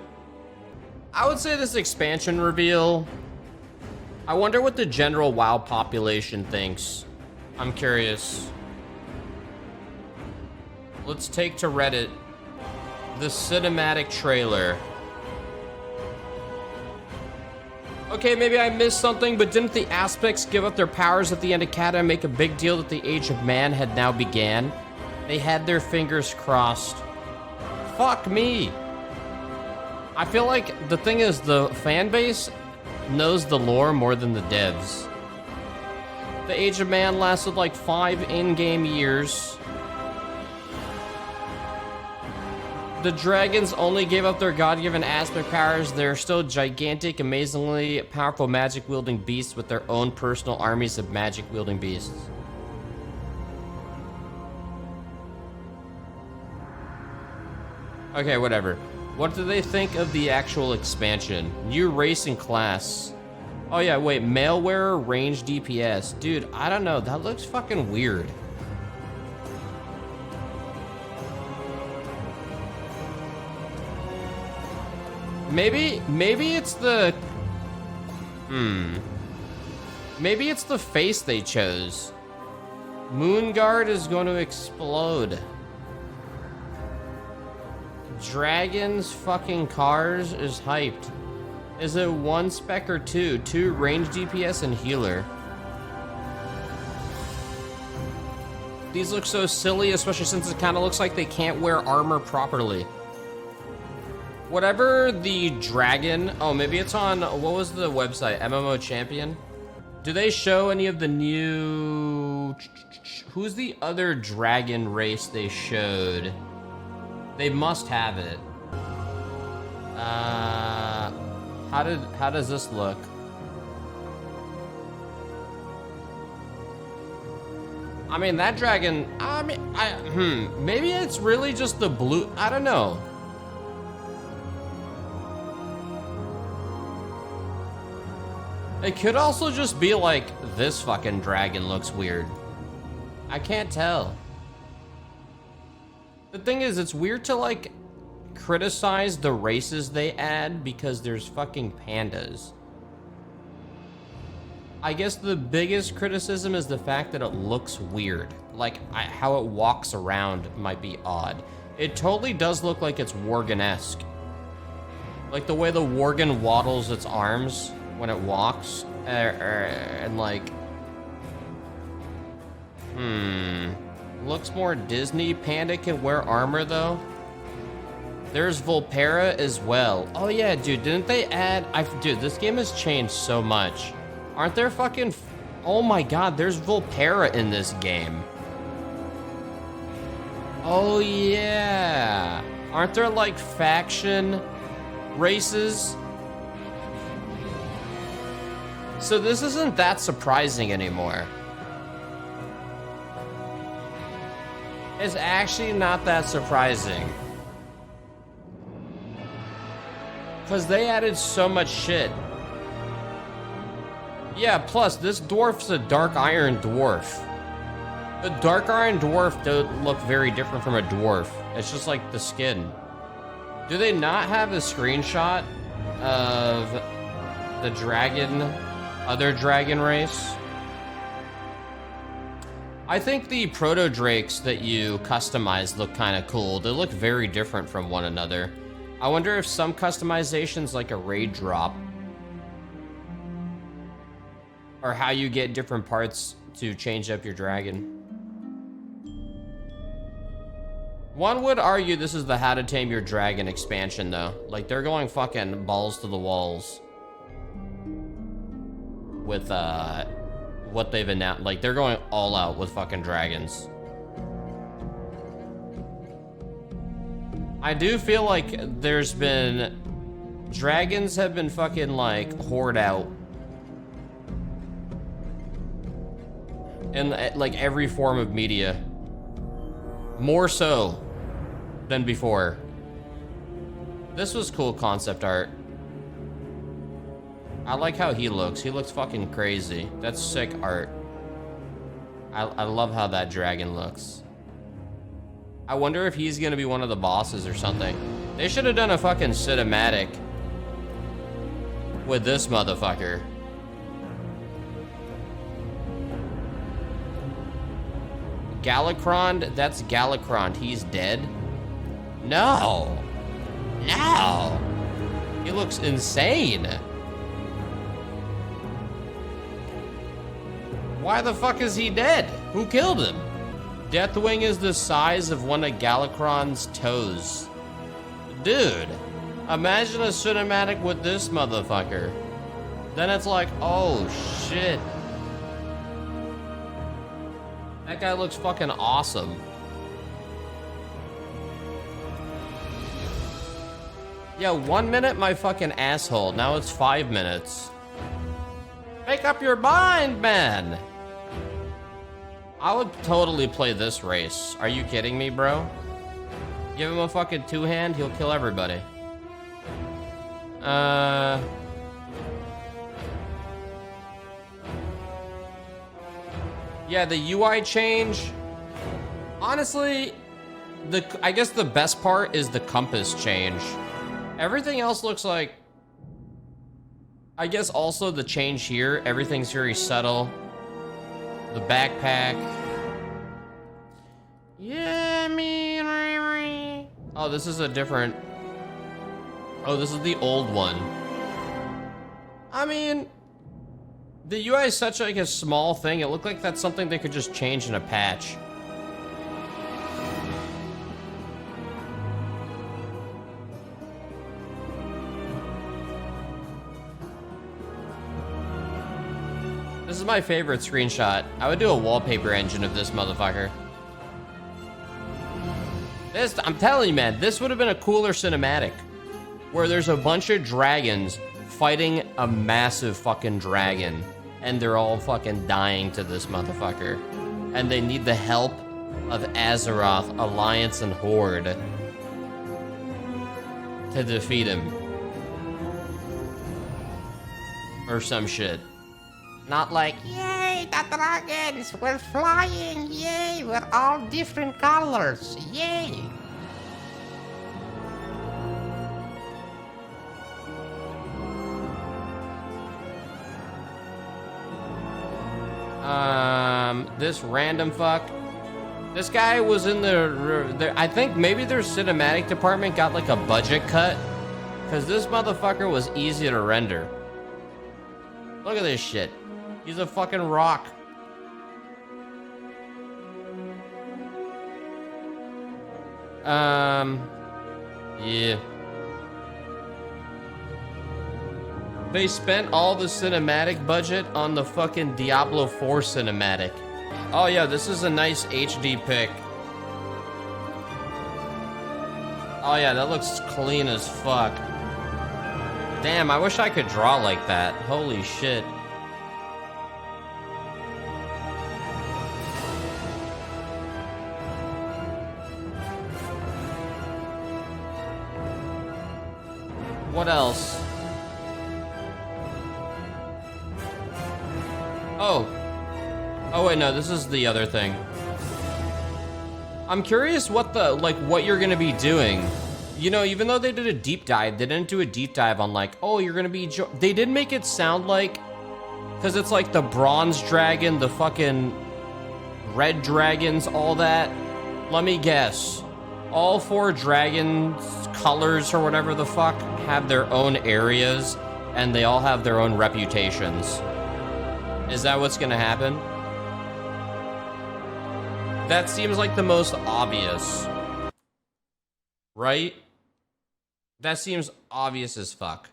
I would say this expansion reveal. I wonder what the general WoW population thinks. I'm curious. Let's take to Reddit the cinematic trailer. Okay, maybe I missed something, but didn't the Aspects give up their powers at the end of Cata and make a big deal that the Age of Man had now began? They had their fingers crossed. Fuck me. I feel like the thing is the fan base knows the lore more than the devs. The Age of Man lasted like 5 in-game years. The dragons only gave up their god-given aspect powers. They're still gigantic, amazingly powerful magic-wielding beasts with their own personal armies of magic-wielding beasts. Okay, whatever. What do they think of the actual expansion? New race and class. Oh yeah, wait, mail wearer, range DPS. Dude, I don't know, that looks fucking weird. Maybe it's the... Maybe it's the face they chose. Moonguard is going to explode. Dragons fucking cars is hyped. Is it 1 spec or 2? 2 range DPS and healer. These look so silly, especially since it kind of looks like they can't wear armor properly. Whatever the dragon... Oh, maybe it's on... What was the website? MMO Champion? Do they show any of the new... Who's the other dragon race they showed? They must have it. How does this look? I mean, that dragon... maybe it's really just the blue... I don't know. It could also just be like, this fucking dragon looks weird. I can't tell. The thing is, it's weird to like criticize the races they add because there's fucking pandas. I guess the biggest criticism is the fact that it looks weird. Like, how it walks around might be odd. It totally does look like it's Worgen-esque. Like the way the Worgen waddles its arms when it walks, and like, looks more Disney. Panda can wear armor though. There's Volpera as well. Oh yeah, dude, didn't they add, dude, this game has changed so much. Aren't there fucking, oh my god, there's Volpera in this game. Oh yeah. Aren't there like faction races? So this isn't that surprising anymore. It's actually not that surprising. Because they added so much shit. Yeah, plus this dwarf's a dark iron dwarf. The dark iron dwarf don't look very different from a dwarf. It's just like the skin. Do they not have a screenshot of the dragon, other dragon race? I think the proto drakes that you customize look kind of cool. They look very different from one another. I wonder if some customizations like a raid drop, or how you get different parts to change up your dragon. One would argue this is the How to Tame Your Dragon expansion though. Like they're going fucking balls to the walls with what they've announced. Like they're going all out with fucking dragons. I do feel like there's been dragons have been fucking like hoard out in like every form of media, more so than before. This was cool concept art. I like how he looks. He looks fucking crazy. That's sick art. I love how that dragon looks. I wonder if he's gonna be one of the bosses or something. They should have done a fucking cinematic with this motherfucker. Galakrond? That's Galakrond. He's dead? No. No. He looks insane. Why the fuck is he dead? Who killed him? Deathwing is the size of one of Galakrond's toes. Dude, imagine a cinematic with this motherfucker. Then it's like, oh shit. That guy looks fucking awesome. Yeah, 1 minute, my fucking asshole. Now it's 5 minutes. Make up your mind, man. I would totally play this race. Are you kidding me, bro? Give him a fucking two-hand, he'll kill everybody. Yeah, the UI change. Honestly, I guess the best part is the compass change. Everything else looks like... I guess also the change here, everything's very subtle. The backpack. Yeah, me. Oh, this is a different... Oh, this is the old one. I mean... The UI is such like a small thing, it looked like that's something they could just change in a patch. This is my favorite screenshot. I would do a wallpaper engine of this motherfucker. This, I'm telling you, man, this would have been a cooler cinematic. Where there's a bunch of dragons fighting a massive fucking dragon. And they're all fucking dying to this motherfucker. And they need the help of Azeroth, Alliance, and Horde to defeat him. Or some shit. Not like, yay, the dragons, we're flying, yay, we're all different colors, yay. This random fuck. This guy was in the I think maybe their cinematic department got like a budget cut. Because this motherfucker was easy to render. Look at this shit. He's a fucking rock. Yeah. They spent all the cinematic budget on the fucking Diablo 4 cinematic. Oh yeah, this is a nice HD pic Oh yeah, that looks clean as fuck. Damn, I wish I could draw like that. Holy shit. What else? Oh. Oh wait, no, this is the other thing. I'm curious what what you're gonna be doing. You know, even though they did a deep dive, they didn't do a deep dive on like, oh, you're gonna be, they did make it sound like, cause it's like the bronze dragon, the fucking red dragons, all that. Let me guess. All 4 dragons colors or whatever the fuck have their own areas and they all have their own reputations. Is that what's gonna happen? That seems like the most obvious. Right? That seems obvious as fuck.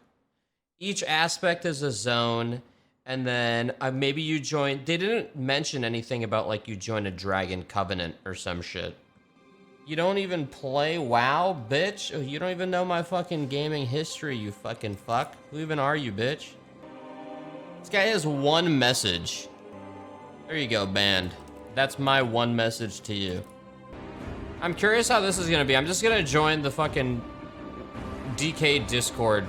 Each aspect is a zone, and then maybe you join... They didn't mention anything about, like, you join a Dragon Covenant or some shit. You don't even play WoW, bitch? Oh, you don't even know my fucking gaming history, you fucking fuck. Who even are you, bitch? This guy has one message. There you go, banned. That's my one message to you. I'm curious how this is gonna be. I'm just gonna join the fucking DK Discord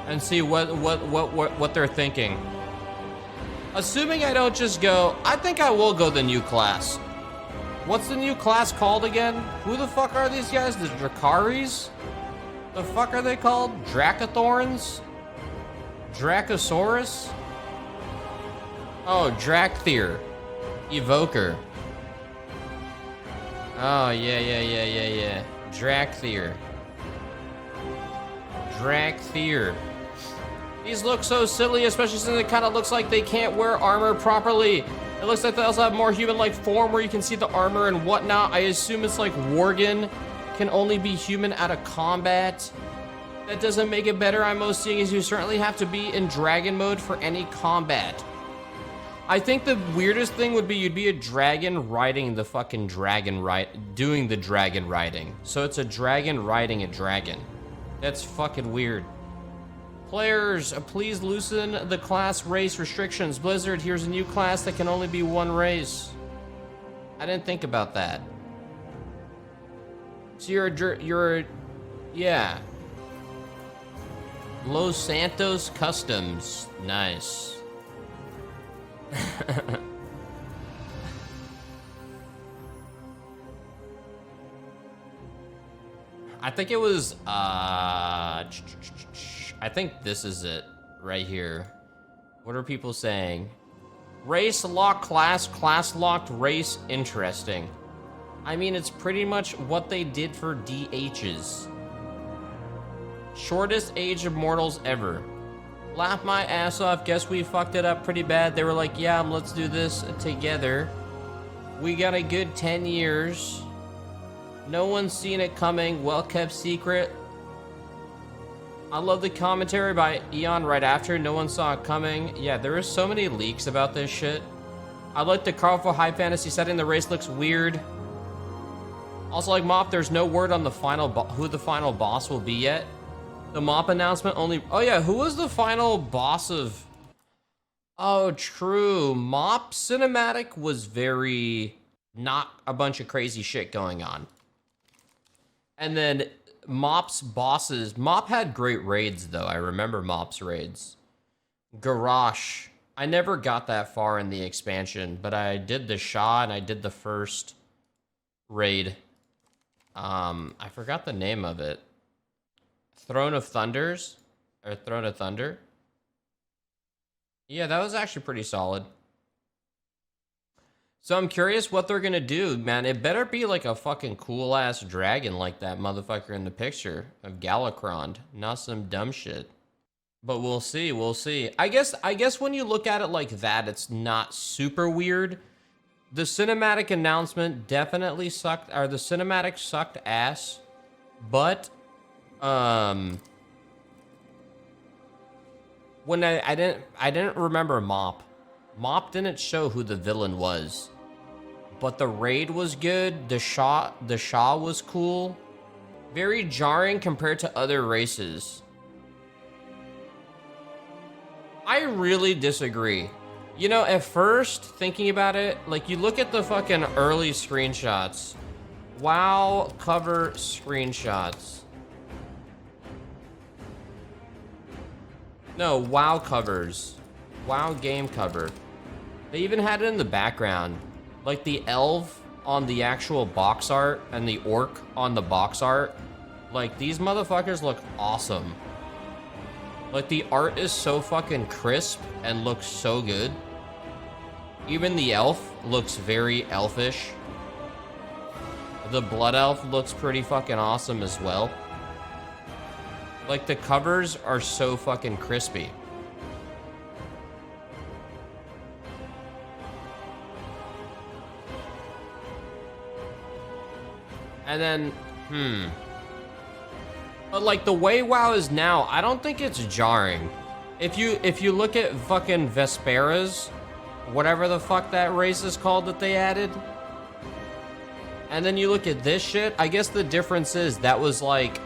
and see what they're thinking. Assuming I don't just go, I think I will go the new class. What's the new class called again? Who the fuck are these guys? The Dracaris? The fuck are they called? Dracathorns? Dracosaurus? Oh, Drakthir. Evoker. Oh, yeah. Drakthir. Drakthir. These look so silly, especially since it kind of looks like they can't wear armor properly. It looks like they also have more human-like form where you can see the armor and whatnot. I assume it's like Worgen can only be human out of combat. That doesn't make it better. I'm most seeing is you certainly have to be in dragon mode for any combat. I think the weirdest thing would be you'd be a dragon riding the fucking dragon doing the dragon riding. So it's a dragon riding a dragon. That's fucking weird. Players, please loosen the class race restrictions. Blizzard, here's a new class that can only be one race. I didn't think about that. So yeah. Los Santos Customs, nice. I think it was, I think this is it right here. What are people saying? Race lock class locked race, interesting. I mean, it's pretty much what they did for DHs. Shortest age of mortals ever. Laugh my ass off, guess we fucked it up pretty bad. They were like, yeah, let's do this together. We got a good 10 years. No one's seen it coming, well kept secret. I love the commentary by Eon right after, no one saw it coming. Yeah, there were so many leaks about this shit. I like the colorful high fantasy setting, the race looks weird. Also like Mop, there's no word on the final who the final boss will be yet. The Mop announcement only, oh yeah, who was the final boss of, oh true, Mop cinematic was very, not a bunch of crazy shit going on. And then Mop's bosses, Mop had great raids though, I remember Mop's raids. Garrosh, I never got that far in the expansion, but I did the Shah and I did the first raid. I forgot the name of it. Throne of Thunders? Or Throne of Thunder? Yeah, that was actually pretty solid. So I'm curious what they're gonna do, man. It better be like a fucking cool-ass dragon like that motherfucker in the picture of Galakrond, not some dumb shit. But we'll see, we'll see. I guess when you look at it like that, it's not super weird. The cinematic announcement definitely sucked, or the cinematic sucked ass, but when I didn't remember Mop. Mop didn't show who the villain was, but the raid was good. The Shah was cool. Very jarring compared to other races. I really disagree. You know, at first, thinking about it, like, you look at the fucking early screenshots. WoW cover screenshots. No, WoW covers. WoW game cover. They even had it in the background. Like, the elf on the actual box art and the orc on the box art. Like, these motherfuckers look awesome. Like, the art is so fucking crisp and looks so good. Even the elf looks very elfish. The blood elf looks pretty fucking awesome as well. Like, the covers are so fucking crispy. And then, But like the way WoW is now, I don't think it's jarring. If you look at fucking Vesperas, whatever the fuck that race is called that they added, and then you look at this shit, I guess the difference is that was like,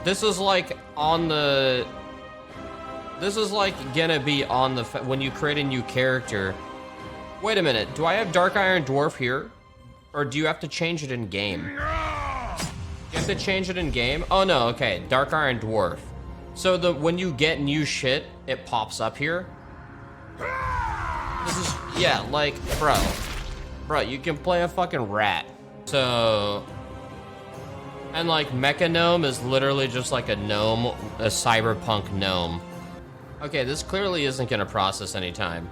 this is like on the, this is like gonna be on the, when you create a new character. Wait a minute, do I have Dark Iron Dwarf here? Or do you have to change it in game? You have to change it in game? Oh no, okay, Dark Iron Dwarf. So when you get new shit, it pops up here. This is, yeah, like, bro, you can play a fucking rat. So, and like Mecha Gnome is literally just like a gnome, a cyberpunk gnome. Okay, this clearly isn't gonna process anytime.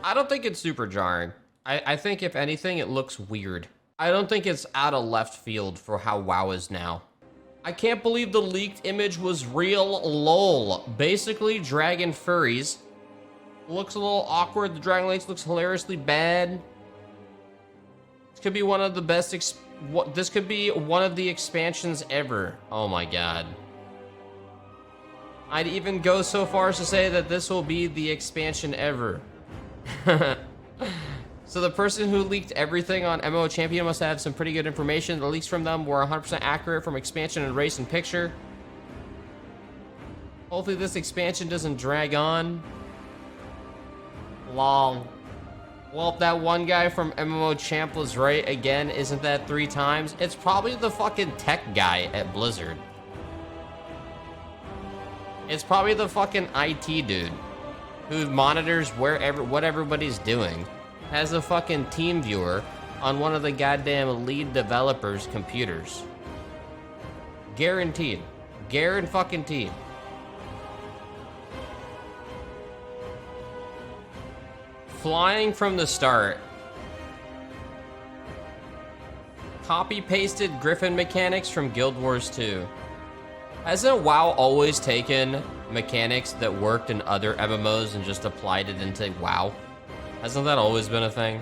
I don't think it's super jarring. I think if anything, it looks weird. I don't think it's out of left field for how WoW is now. I can't believe the leaked image was real, lol. Basically, dragon furries. Looks a little awkward. The Dragon Lakes looks hilariously bad. This could be one of the best, this could be one of the expansions ever. Oh my god. I'd even go so far as to say that this will be the expansion ever. So the person who leaked everything on MMO Champion must have some pretty good information. The leaks from them were 100% accurate from expansion and race and picture. Hopefully this expansion doesn't drag on. Lol. Well, if that one guy from MMO Champ was right again, isn't that 3 times? It's probably the fucking tech guy at Blizzard. It's probably the fucking IT dude who monitors what everybody's doing. Has a fucking team viewer on one of the goddamn lead developers' computers. Guaranteed. Guaranteed. Flying from the start. Copy-pasted Griffin mechanics from Guild Wars 2. Hasn't WoW always taken mechanics that worked in other MMOs and just applied it into WoW? Hasn't that always been a thing?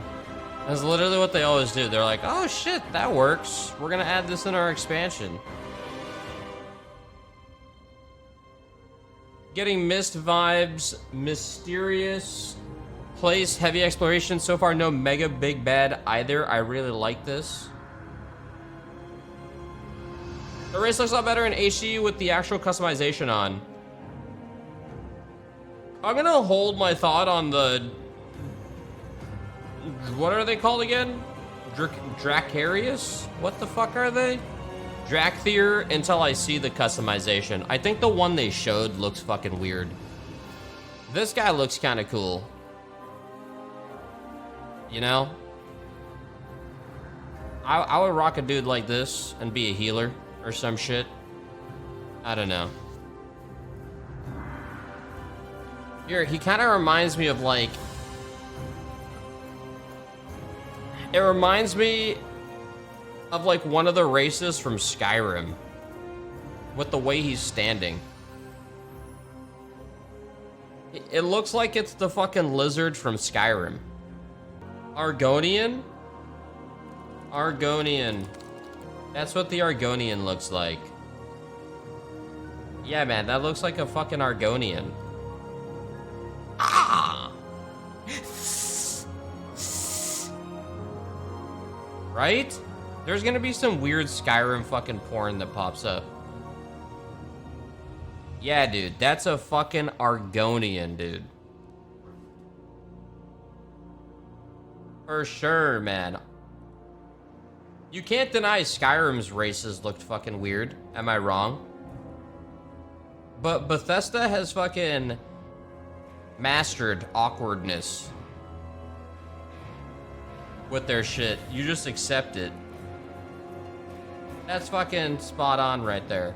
That's literally what they always do. They're like, oh shit, that works. We're gonna add this in our expansion. Getting Mist vibes, mysterious place, heavy exploration. So far, no mega big bad either. I really like this. The race looks a lot better in HD with the actual customization on. I'm gonna hold my thought on the... What are they called again? Dracarius? What the fuck are they? Drakthir until I see the customization. I think the one they showed looks fucking weird. This guy looks kind of cool. You know? I would rock a dude like this and be a healer or some shit. I don't know. Here, he kind of reminds me of like... It reminds me of like one of the races from Skyrim with the way he's standing. It looks like it's the fucking lizard from Skyrim. Argonian? Argonian. That's what the Argonian looks like. Yeah, man, that looks like a fucking Argonian. Ah! Right? There's gonna be some weird Skyrim fucking porn that pops up. Yeah, dude, that's a fucking Argonian, dude. For sure, man. You can't deny Skyrim's races looked fucking weird. Am I wrong? But Bethesda has fucking mastered awkwardness with their shit. You just accept it. That's fucking spot on right there.